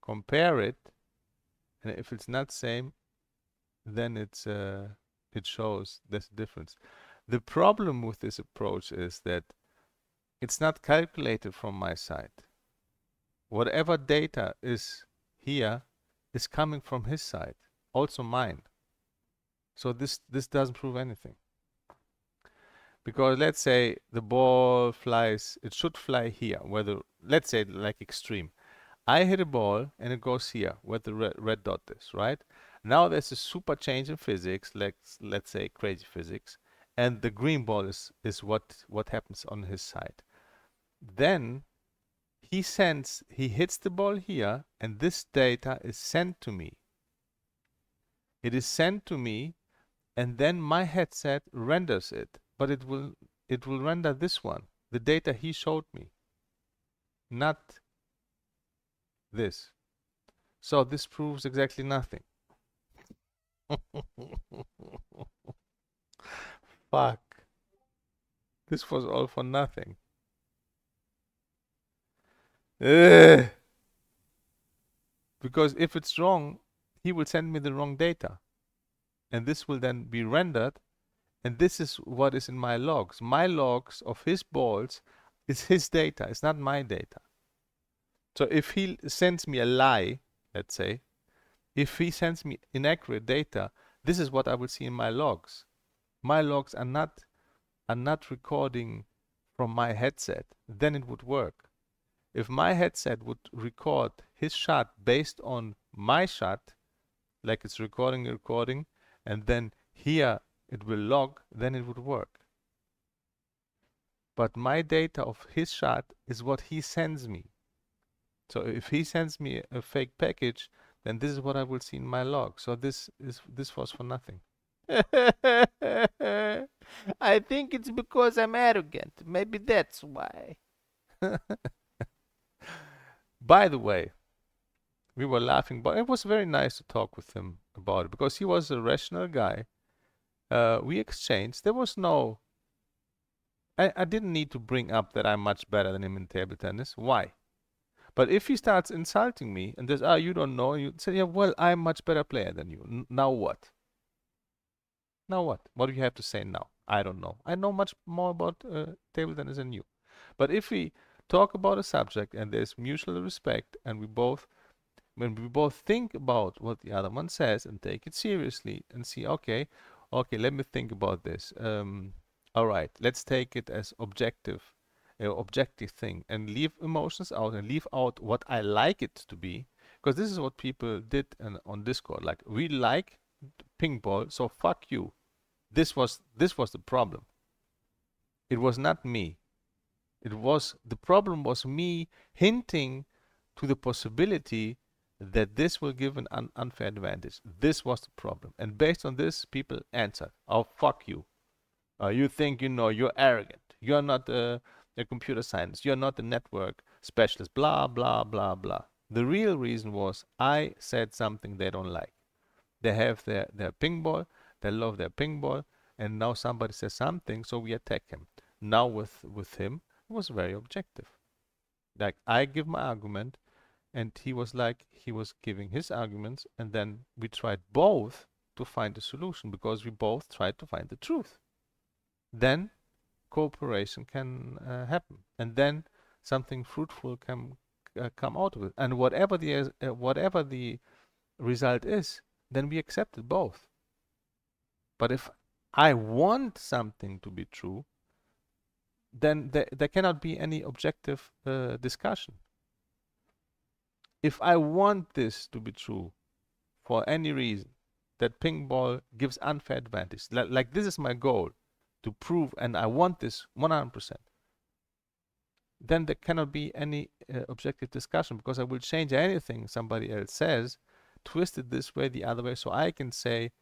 compare it, and if it's not same, then it shows this difference. The problem with this approach is that it's not calculated from my side. Whatever data is here is coming from his side, also mine. So this doesn't prove anything. Because let's say the ball flies, it should fly here, let's say like extreme. I hit a ball and it goes here, where the red dot is, right? Now there's a super change in physics, let's say crazy physics, and the green ball is what happens on his side. Then he hits the ball here, and this data is sent to me. It is sent to me, and then my headset renders it, but it will render this one, the data he showed me, not this. So this proves exactly nothing. Fuck. This was all for nothing. Because if it's wrong, he will send me the wrong data. And this will then be rendered. And this is what is in my logs. My logs of his balls is his data. It's not my data. So if he sends me a lie, let's say, if he sends me inaccurate data, this is what I will see in my logs. My logs are not recording from my headset. Then it would work. If my headset would record his shot based on my shot, like it's recording, and then here it will log, then it would work. But my data of his shot is what he sends me. So if he sends me a fake package, then this is what I will see in my log. So this was for nothing. I think it's because I'm arrogant. Maybe that's why. By the way, we were laughing, but it was very nice to talk with him about it because he was a rational guy. We exchanged. There was no... I didn't need to bring up that I'm much better than him in table tennis. Why? But if he starts insulting me and says, you don't know, you say, yeah, well, I'm a much better player than you. Now what? Now what? What do you have to say now? I don't know. I know much more about table tennis than you. But if we talk about a subject and there's mutual respect and when we both think about what the other one says and take it seriously and see, okay, let me think about this. All right, let's take it as objective thing and leave emotions out and leave out what I like it to be, because this is what people did on Discord. Like, we like pingball, so fuck you. This was the problem. It was not me. The problem was me hinting to the possibility that this will give an unfair advantage. This was the problem. And based on this, people answered, oh, fuck you. You think you know, you're arrogant. You're not a computer scientist. You're not a network specialist, blah, blah, blah, blah. The real reason was I said something they don't like. They have their pingball. They love their pingball. And now somebody says something, so we attack him. Now with him, it was very objective. Like, I give my argument, and he was giving his arguments, and then we tried both to find a solution because we both tried to find the truth. Then cooperation can happen, and then something fruitful can come out of it. And whatever the result is, then we accept it both. But if I want something to be true, then there cannot be any objective discussion. If I want this to be true for any reason, that pingball gives unfair advantage, like this is my goal to prove, and I want this 100%, then there cannot be any objective discussion, because I will change anything somebody else says, twist it this way, the other way, so I can say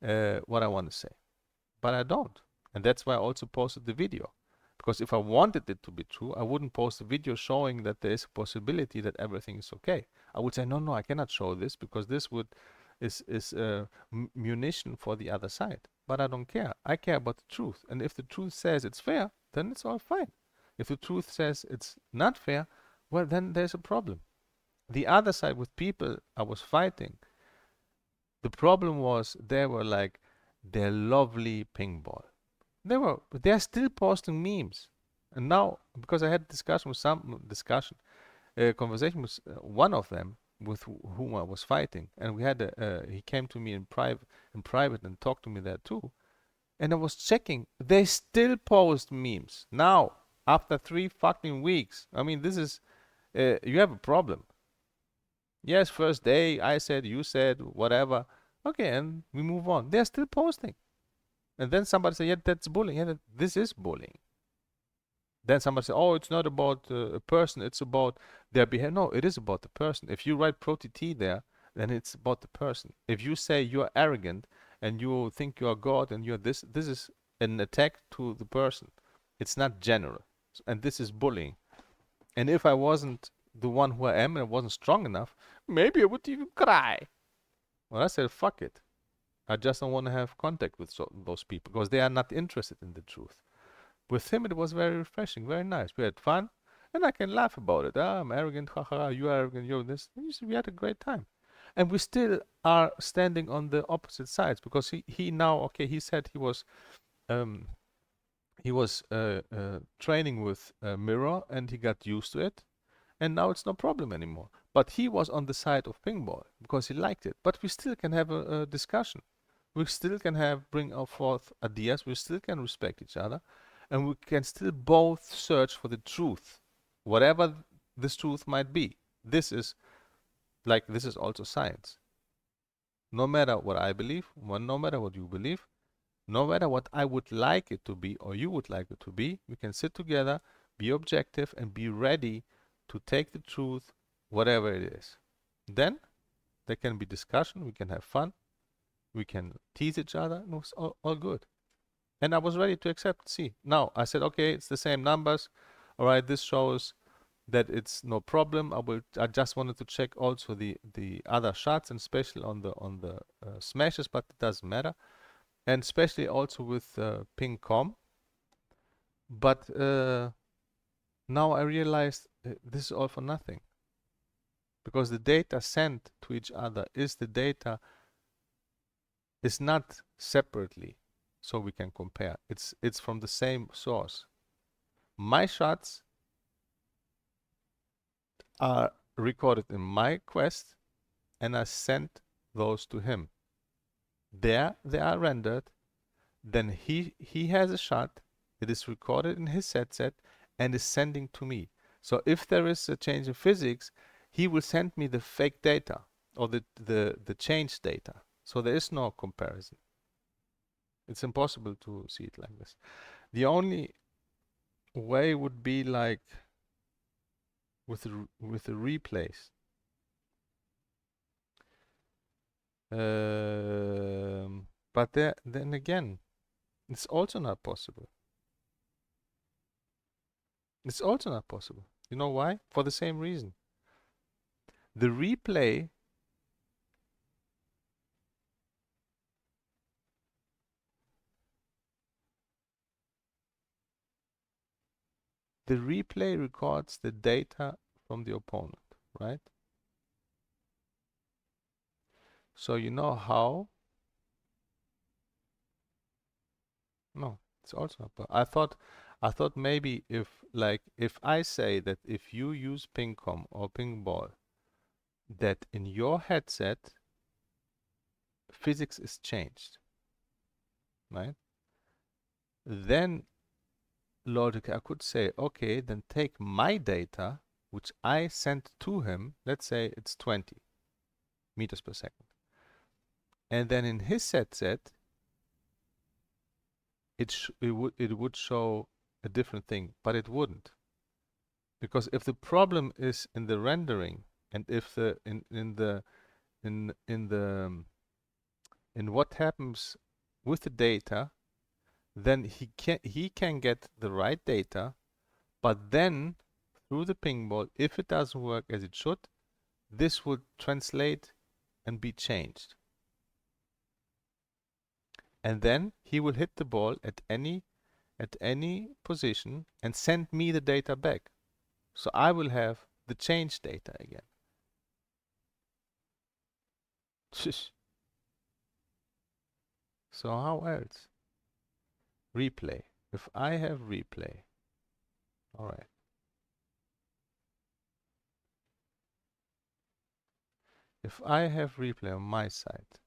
what I want to say. But I don't. And that's why I also posted the video. Because if I wanted it to be true, I wouldn't post a video showing that there is a possibility that everything is okay. I would say, no, I cannot show this because this is munition for the other side. But I don't care. I care about the truth. And if the truth says it's fair, then it's all fine. If the truth says it's not fair, well, then there's a problem. The other side with people I was fighting, the problem was they were like, they're lovely pingball. They're still posting memes. And now, because I had conversation with one of them with whom I was fighting, and we had he came to me in private and talked to me there too. And I was checking, they still post memes now after 3 fucking weeks. I mean, this is you have a problem. Yes, first day I said, you said, whatever. Okay, and we move on. They're still posting. And then somebody said, yeah, that's bullying. Yeah, this is bullying. Then somebody said, oh, it's not about a person, it's about their behavior. No, it is about the person. If you write pro-TT there, then it's about the person. If you say you're arrogant and you think you're God and you're this is an attack to the person. It's not general. And this is bullying. And if I wasn't the one who I am and I wasn't strong enough, maybe I would even cry. Well, I said, fuck it. I just don't want to have contact with those people because they are not interested in the truth. With him, it was very refreshing, very nice. We had fun, and I can laugh about it. I'm arrogant, haha, you're arrogant, you're this. We had a great time. And we still are standing on the opposite sides because he now, okay, he said he was training with Mirror and he got used to it. And now it's no problem anymore. But he was on the side of pinball because he liked it. But we still can have a discussion. We still can bring forth ideas. We still can respect each other. And we can still both search for the truth, whatever this truth might be. This is also science. No matter what I believe, no matter what you believe, no matter what I would like it to be or you would like it to be, we can sit together, be objective, and be ready to take the truth, whatever it is. Then there can be discussion, we can have fun, we can tease each other, and it's all good. And I was ready to accept C. Now I said, okay, it's the same numbers. All right, this shows that it's no problem. I just wanted to check also the other shots, and especially on the smashes, but it doesn't matter. And especially also with ping com. But now I realized this is all for nothing. Because the data sent to each other is not separately. So we can compare. It's from the same source. My shots are recorded in my quest, and I sent those to him. There they are rendered. Then he has a shot. It is recorded in his headset and is sending to me. So if there is a change in physics, he will send me the fake data or the change data. So there is no comparison. It's impossible to see it like this. The only way would be like with the replays. But then again, it's also not possible. It's also not possible. You know why? For the same reason. The replay records the data from the opponent, right? So you know how? No, it's also not. I thought maybe if I say that if you use pingcom or pingball, that in your headset physics is changed, right? Then logically I could say, okay, then take my data, which I sent to him, let's say it's 20 meters per second. And then in his headset, it would show a different thing, but it wouldn't. Because if the problem is in the rendering, and if in what happens with the data, then he can get the right data, but then through the pingball, if it doesn't work as it should, this would translate and be changed. And then he will hit the ball at any position and send me the data back. So I will have the changed data again. So how else? Replay. If I have replay, all right. If I have replay on my side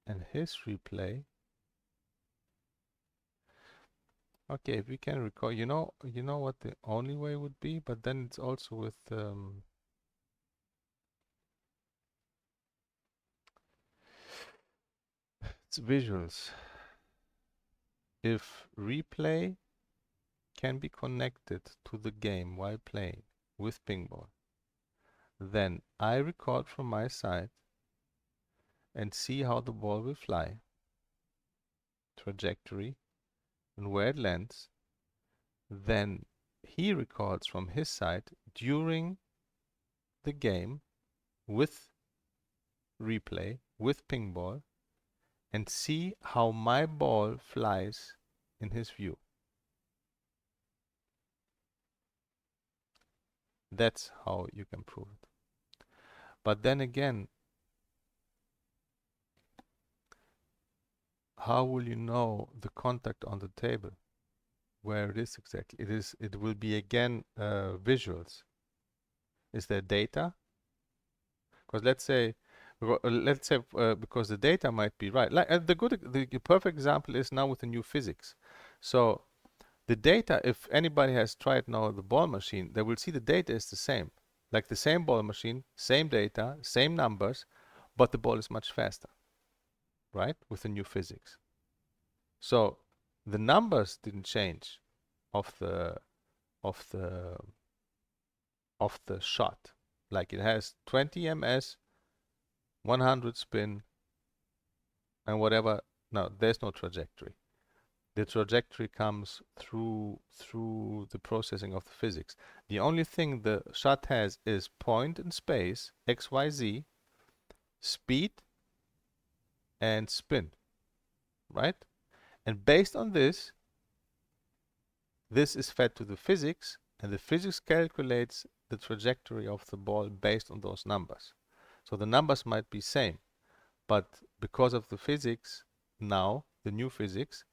and his replay, okay, if we can recall, you know what the only way would be, but then it's also with it's visuals. If replay can be connected to the game while playing with pingball, then I record from my side and see how the ball will fly, trajectory, and where it lands. Then he records from his side during the game with replay, with pingball, and see how my ball flies in his view. That's how you can prove it. But then again, how will you know the contact on the table? Where it is exactly? It will be again visuals. Is there data? Because let's say because the data might be right. Like the perfect example is now with the new physics. So the data, if anybody has tried now the ball machine, they will see the data is the same. Like the same ball machine, same data, same numbers, but the ball is much faster, right? With the new physics. So the numbers didn't change of the shot. Like it has 20 ms, 100 spin, and whatever. No, there's no trajectory. The trajectory comes through the processing of the physics. The only thing the shot has is point in space, x, y, z, speed, and spin, right? And based on this is fed to the physics, and the physics calculates the trajectory of the ball based on those numbers. So the numbers might be same, but because of the physics now, the new physics,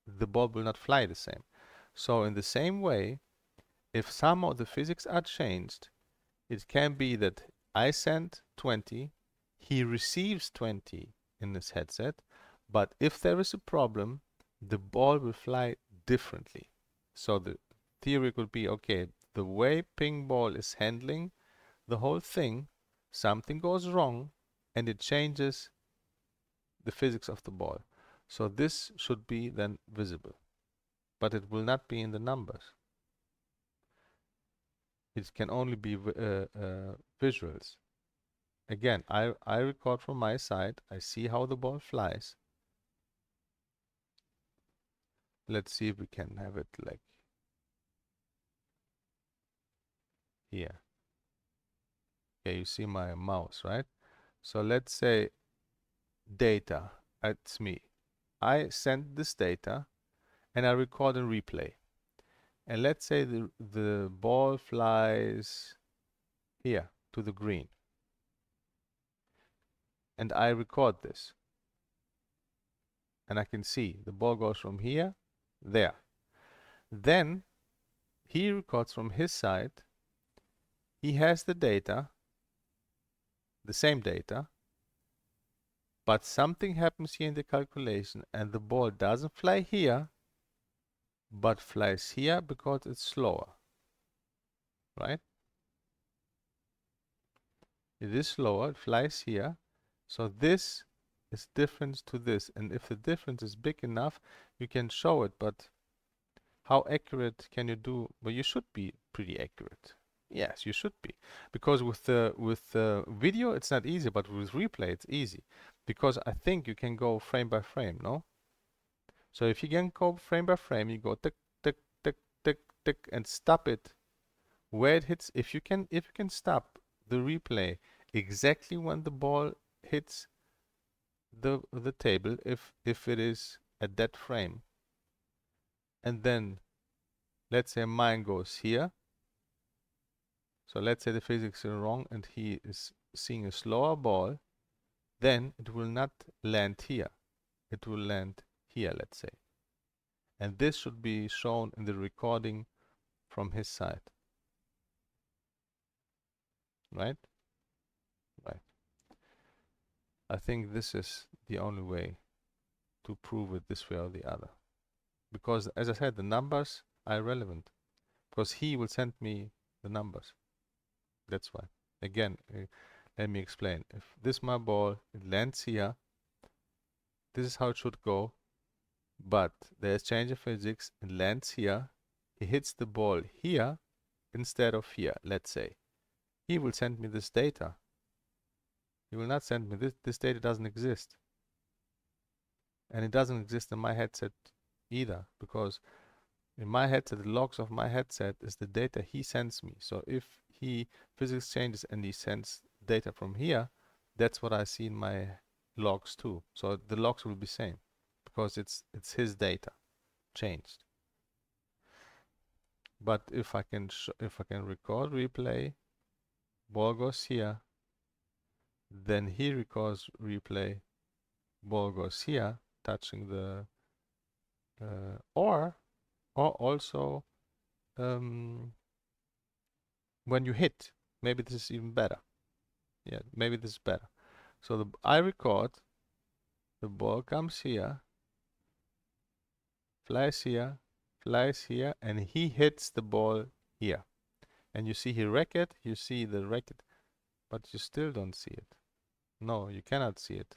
the ball will not fly the same. So in the same way, if some of the physics are changed, it can be that I send 20, he receives 20 in his headset, but if there is a problem, the ball will fly differently. So the theory could be, okay, the way pingball is handling the whole thing, something goes wrong and it changes the physics of the ball. So this should be then visible, but it will not be in the numbers. It can only be visuals. Again, I record from my side. I see how the ball flies. Let's see if we can have it like here. Okay, you see my mouse, right? So let's say data, that's me. I send this data and I record and replay. And let's say the ball flies here to the green. And I record this. And I can see the ball goes from here, there. Then he records from his side. He has the data, the same data, but something happens here in the calculation and the ball doesn't fly here, but flies here because it's slower, right? It is slower, it flies here. So this is different to this. And if the difference is big enough, you can show it, but how accurate can you do? Well, you should be pretty accurate. Yes, you should be. Because with the video, it's not easy, but with replay, it's easy. Because I think you can go frame by frame, no? So if you can go frame by frame, you go tick, tick, tick, tick, tick, and stop it where it hits. If you can stop the replay exactly when the ball hits the table, if it is at that frame, and then let's say mine goes here. So let's say the physics are wrong and he is seeing a slower ball, then it will not land here. It will land here, let's say. And this should be shown in the recording from his side. Right? Right. I think this is the only way to prove it this way or the other. Because, as I said, the numbers are irrelevant. Because he will send me the numbers. That's why. Again, let me explain. If this is my ball, it lands here. This is how it should go. But there's change of physics. It lands here. He hits the ball here instead of here, let's say. He will send me this data. He will not send me this. This data doesn't exist. And it doesn't exist in my headset either, because in my headset, the logs of my headset is the data he sends me. So if he physics changes and he sends data from here, that's what I see in my logs too. So the logs will be same because it's his data changed. But if I can record replay, ball goes here, then he records replay, ball goes here, touching the or also when you hit, maybe this is even better. Yeah, maybe this is better. So I record, the ball comes here, flies here, and he hits the ball here. And you see he racket, you see the racket, but you still don't see it. No, you cannot see it,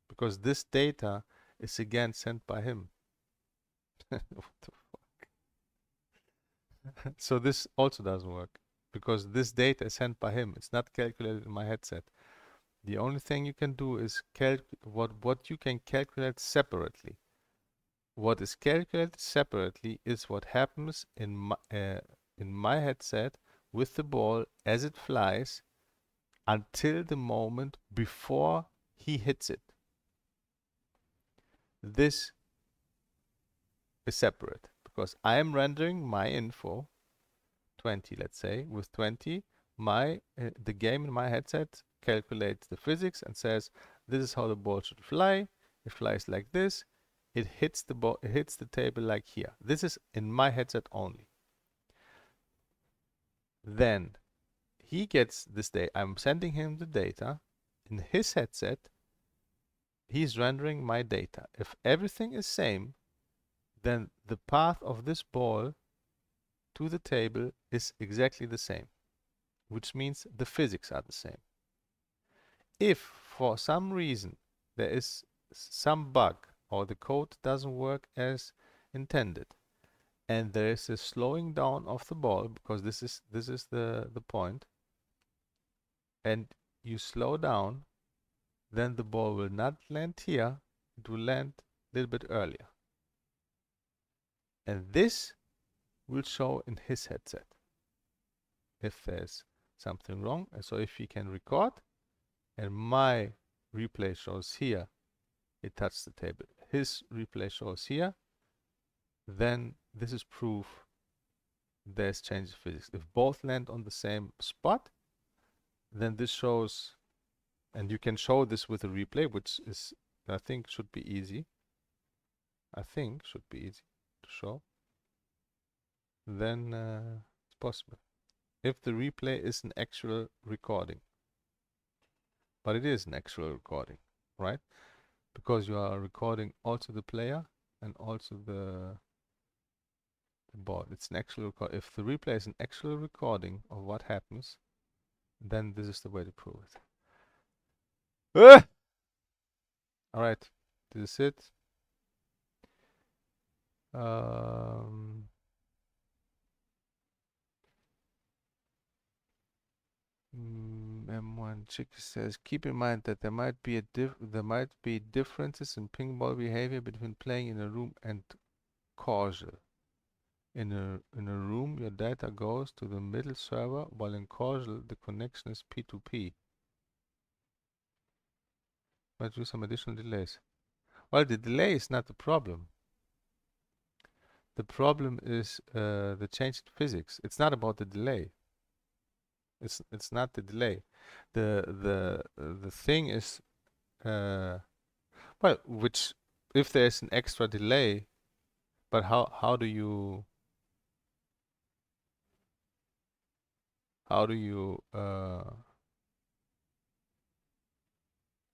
because this data is again sent by him. What the fuck? So this also doesn't work, because this data is sent by him. It's not calculated in my headset. The only thing you can do is what you can calculate separately. What is calculated separately is what happens in my headset with the ball as it flies until the moment before he hits it. This is separate because I am rendering my info 20, let's say. With 20, the game in my headset calculates the physics and says this is how the ball should fly. It flies like this. It hits the ball. It hits the table like here. This is in my headset only. Then he gets this data. I'm sending him the data. In his headset, he's rendering my data. If everything is same, then the path of this ball to the table is exactly the same, which means the physics are the same. If for some reason there is some bug or the code doesn't work as intended, and there is a slowing down of the ball, because this is the point, and you slow down, then the ball will not land here, it will land a little bit earlier. And this will show in his headset if there's something wrong. And so if he can record and my replay shows here, it touched the table, his replay shows here, then this is proof there's change of physics. If both land on the same spot, then this shows, and you can show this with a replay, which is, I think, should be easy. I think should be easy to show. Then it's possible. If the replay is an actual recording. But it is an actual recording, right? Because you are recording also the player and also the board. It's an actual record. If the replay is an actual recording of what happens, then this is the way to prove it. All right, this is it. M1 Chicky says, keep in mind that there might be differences in pinball behavior between playing in a room and causal. In a room, your data goes to the middle server, while in causal, the connection is P2P. Might do some additional delays. Well, the delay is not the problem. The problem is the change in physics. It's not about the delay. It's not the delay. The thing is, well, which if there's an extra delay, but how do you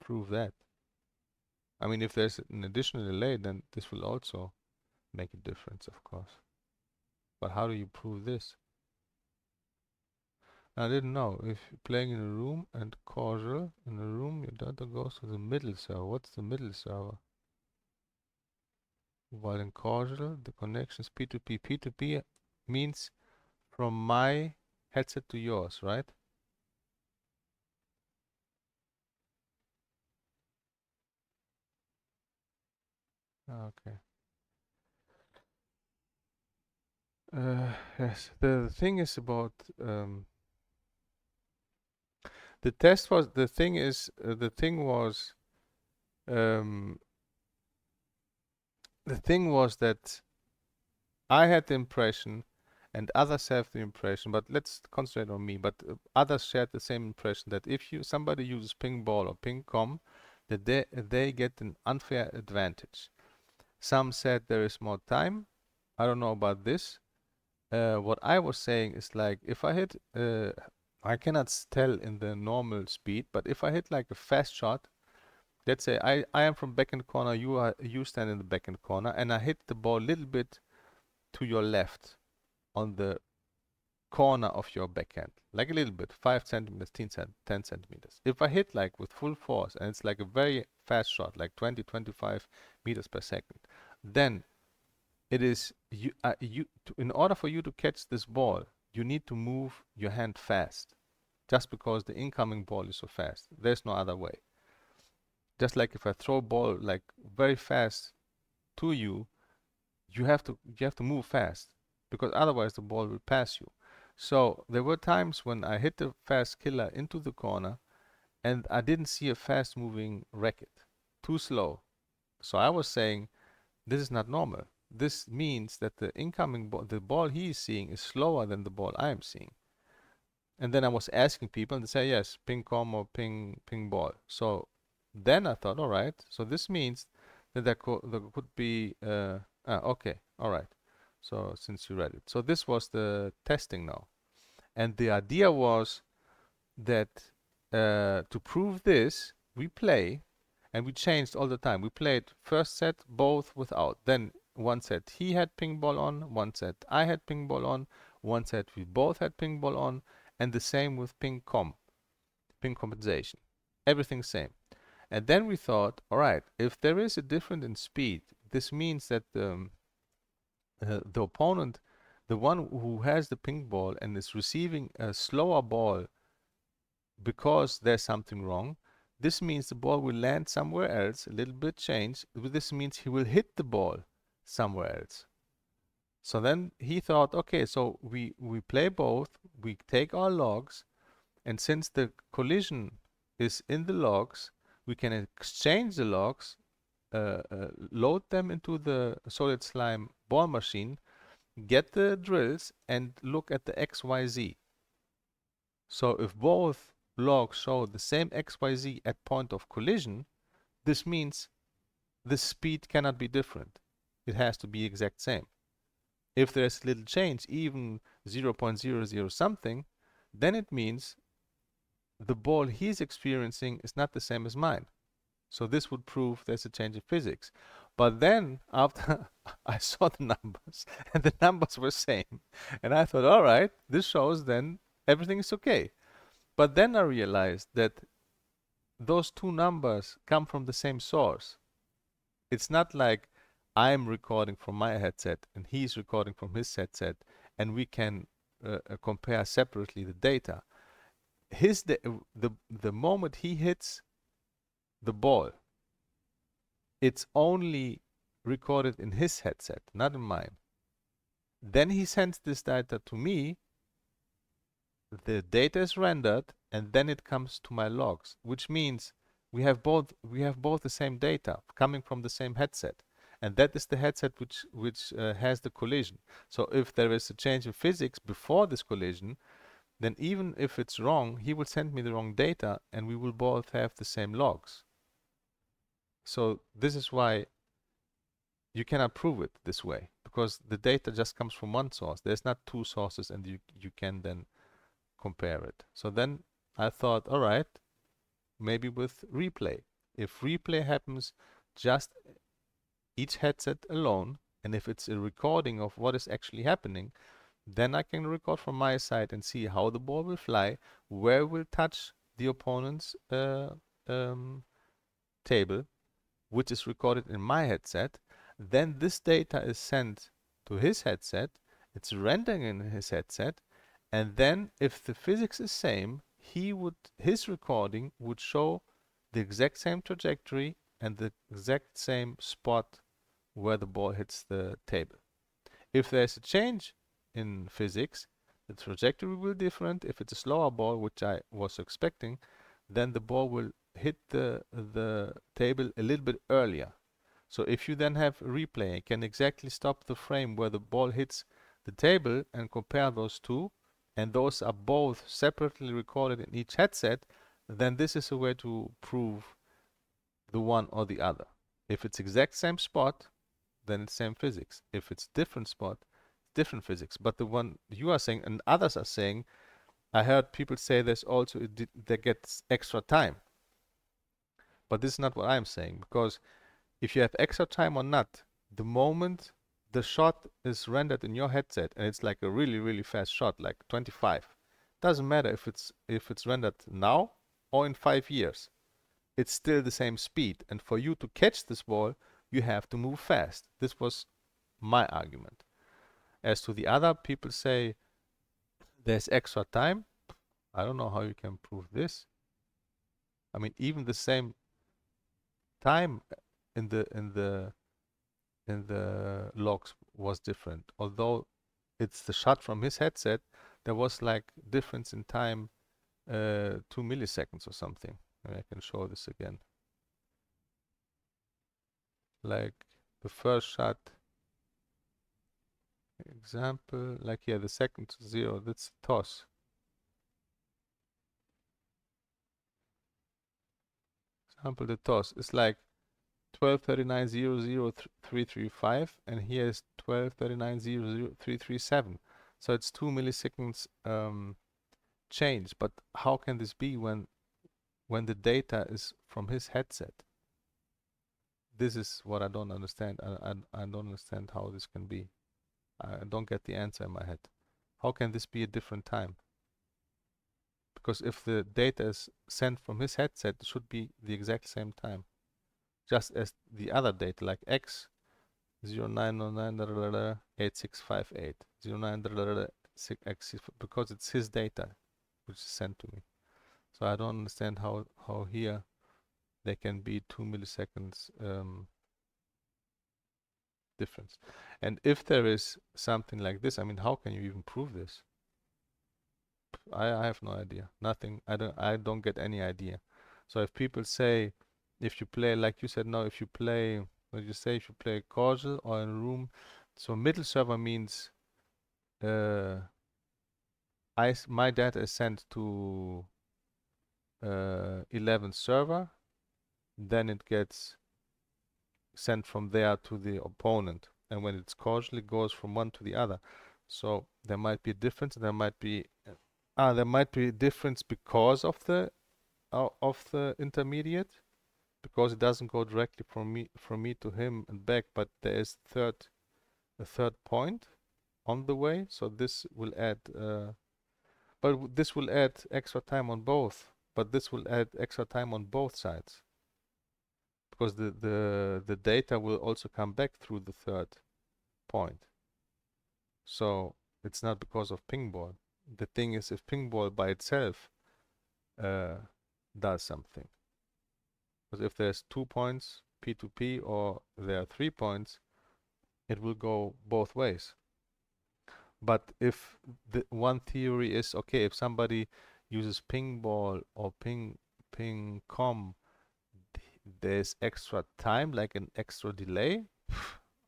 prove that? I mean, if there's an additional delay, then this will also make a difference, of course. But how do you prove this? I didn't know. If you're playing in a room and causal, in a room, your data goes to the middle server. What's the middle server? While in causal, the connection is P2P. P2P means from my headset to yours, right? Okay. Yes, the thing is about the test was the thing is the thing was that I had the impression, and others have the impression, but let's concentrate on me. But others shared the same impression that if somebody uses pingball or ping-com, that they get an unfair advantage. Some said there is more time. I don't know about this. What I was saying is like if I hit, I cannot tell in the normal speed, but if I hit like a fast shot, let's say I am from back end corner, you stand in the back end corner, and I hit the ball a little bit to your left on the corner of your backhand, like a little bit, 5 centimeters, 10 centimeters. If I hit like with full force and it's like a very fast shot, like 20, 25 meters per second, then it is in order for you to catch this ball, you need to move your hand fast, just because the incoming ball is so fast. There's no other way. Just like if I throw a ball like very fast to you, you have to move fast, because otherwise the ball will pass you. So there were times when I hit the fast killer into the corner and I didn't see a fast moving racket, too slow. So I was saying, this is not normal. This means that the incoming ball, the ball he is seeing, is slower than the ball I am seeing. And then I was asking people, and they say yes, ping-com or ping ball. So then I thought, all right. So this means that there could be okay, all right. So since you read it, so this was the testing now, and the idea was that to prove this, we play, and we changed all the time. We played first set both without. Then one set he had ping ball on, one set I had ping ball on, one set we both had ping ball on, and the same with ping compensation. Everything same. And then we thought, all right, if there is a difference in speed, this means that the opponent, the one who has the ping ball and is receiving a slower ball because there's something wrong, this means the ball will land somewhere else, a little bit change. This means he will hit the ball somewhere else. So then he thought, okay, so we play both, we take our logs, and since the collision is in the logs, we can exchange the logs, load them into the solid slime ball machine, get the drills, and look at the XYZ. So if both logs show the same XYZ at point of collision, this means the speed cannot be different. It has to be exact same. If there's little change, even 0.00 something, then it means the ball he's experiencing is not the same as mine. So this would prove there's a change in physics. But then after I saw the numbers, and the numbers were same, and I thought, all right, this shows then everything is okay. But then I realized that those two numbers come from the same source. It's not like I'm recording from my headset and he's recording from his headset, and we can compare separately the data. the moment he hits the ball, it's only recorded in his headset, not in mine. Then he sends this data to me, the data is rendered, and then it comes to my logs, which means we have both the same data coming from the same headset, and that is the headset which has the collision. So if there is a change in physics before this collision, then even if it's wrong, he will send me the wrong data, and we will both have the same logs. So this is why you cannot prove it this way, because the data just comes from one source. There's not two sources, and you can then compare it. So then I thought, all right, maybe with replay. If replay happens just each headset alone, and if it's a recording of what is actually happening, then I can record from my side and see how the ball will fly, where it will touch the opponent's table, which is recorded in my headset. Then this data is sent to his headset, it's rendering in his headset, and then if the physics is same, his recording would show the exact same trajectory and the exact same spot where the ball hits the table. If there's a change in physics, the trajectory will be different. If it's a slower ball, which I was expecting, then the ball will hit the table a little bit earlier. So if you then have a replay, you can exactly stop the frame where the ball hits the table and compare those two, and those are both separately recorded in each headset, then this is a way to prove the one or the other. If it's exact same spot, then it's same physics. If it's different spot, different physics. But the one you are saying and others are saying, I heard people say there's also that gets extra time. But this is not what I'm saying, because if you have extra time or not, the moment the shot is rendered in your headset and it's like a really, really fast shot, like 25, doesn't matter if it's rendered now or in 5 years. It's still the same speed, and for you to catch this ball, you have to move fast. This was my argument. As to the other, people say there's extra time. I don't know how you can prove this. I mean, even the same time in the logs was different. Although it's the shot from his headset, there was like difference in time, 2 milliseconds or something. And I can show this again. Like the first shot, example, like here, the second to 0, that's toss. Example, the toss is like 12:39:00:335, and here is 12:39:00:337. So it's 2 milliseconds change. But how can this be when the data is from his headset? This is what I don't understand. I don't understand how this can be. I don't get the answer in my head. How can this be a different time? Because if the data is sent from his headset, it should be the exact same time. Just as the other data, like X 0909-8658, 09 because it's his data which is sent to me. So I don't understand how here there can be 2 milliseconds difference. And if there is something like this, I mean, how can you even prove this? I have no idea. Nothing. I don't get any idea. So if people say, if you play, like you said, no, if you play, what did you say, if you play causal or in room, so middle server means my data is sent to 11th server, then it gets sent from there to the opponent, and when it's causal, it goes from one to the other. So there might be a difference. There might be a difference because of the intermediate, because it doesn't go directly from me to him and back, but there is a third point on the way. So this will add, but this will add extra time on both. But this will add extra time on both sides, because the data will also come back through the third point. So it's not because of pingball. The thing is, if pingball by itself does something. Because if there's 2 points, P2P, or there are 3 points, it will go both ways. But if the one theory is, okay, if somebody uses pingball or ping.com, there's extra time, like an extra delay.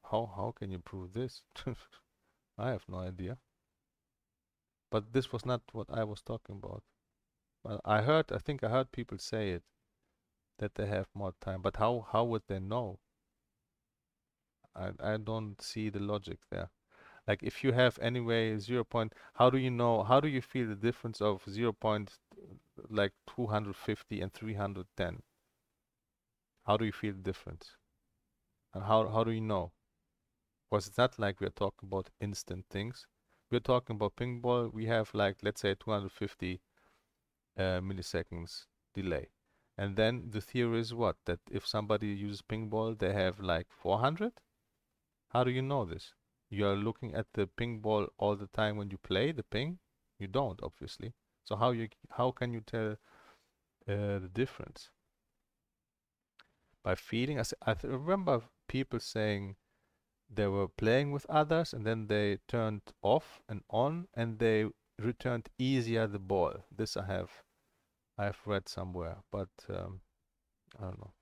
How can you prove this? I have no idea. But this was not what I was talking about. Well, I think I heard people say it, that they have more time. But how would they know? I don't see the logic there. Like if you have anyway 0 point, how do you know, how do you feel the difference of 0 point like 250 and 310? How do you feel the difference? And how do you know? Because it's not like we're talking about instant things. We're talking about pinball. We have like, let's say 250 milliseconds delay. And then the theory is what? That if somebody uses pinball, they have like 400? How do you know this? You are looking at the ping ball all the time when you play the ping? You don't, obviously. So how can you tell the difference? By feeling? I remember people saying they were playing with others and then they turned off and on and they returned easier the ball. This I've read somewhere, but I don't know.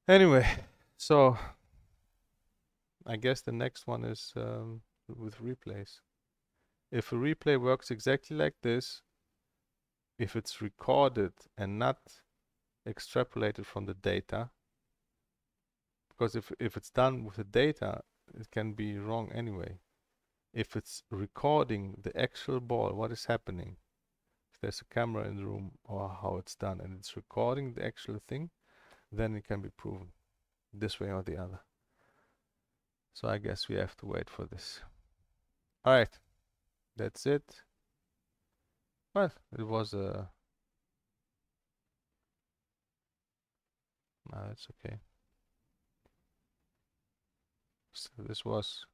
Anyway, so I guess the next one is with replays. If a replay works exactly like this, if it's recorded and not extrapolated from the data, because if it's done with the data, it can be wrong anyway. If it's recording the actual ball, what is happening, if there's a camera in the room or how it's done, and it's recording the actual thing, then it can be proven this way or the other. So I guess we have to wait for this. All right, that's it. Well, it was a... No, that's okay. So this was...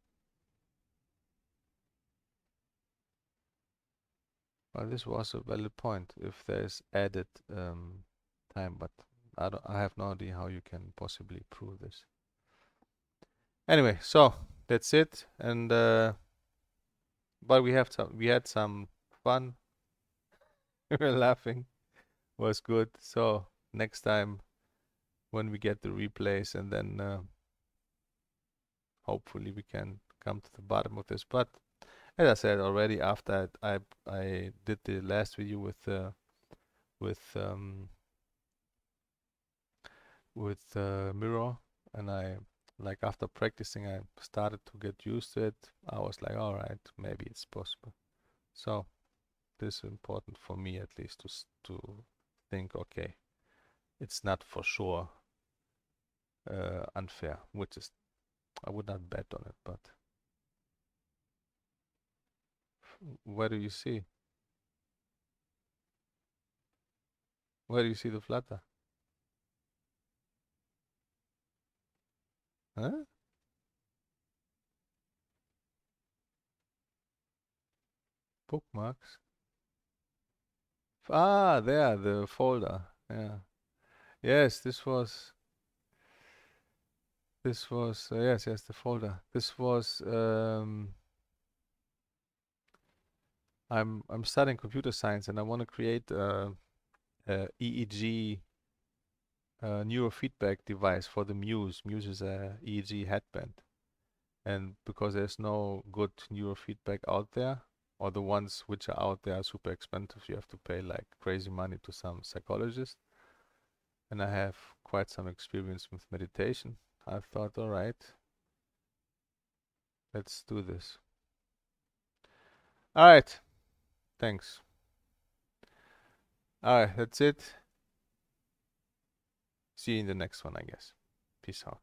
Well, this was a valid point if there's added time, but I have no idea how you can possibly prove this. Anyway, so that's it, and but we had some fun. We were laughing, was good. So next time when we get the replays, and then hopefully we can come to the bottom of this. But as I said already, after I did the last video with mirror, and I, like, after practicing, I started to get used to it. I was like, all right, maybe it's possible. So this is important for me, at least, to think, okay, it's not for sure unfair, which is, I would not bet on it, but where do you see? Where do you see the flutter? Huh? Bookmarks? Ah, there, the folder. Yeah. Yes, this was yes, the folder. This was I'm studying computer science and I want to create a EEG neurofeedback device for the Muse. Muse is a EEG headband, and because there's no good neurofeedback out there, or the ones which are out there are super expensive, you have to pay like crazy money to some psychologist. And I have quite some experience with meditation. I thought, all right, let's do this. All right, thanks. All right, that's it. See you in the next one, I guess. Peace out.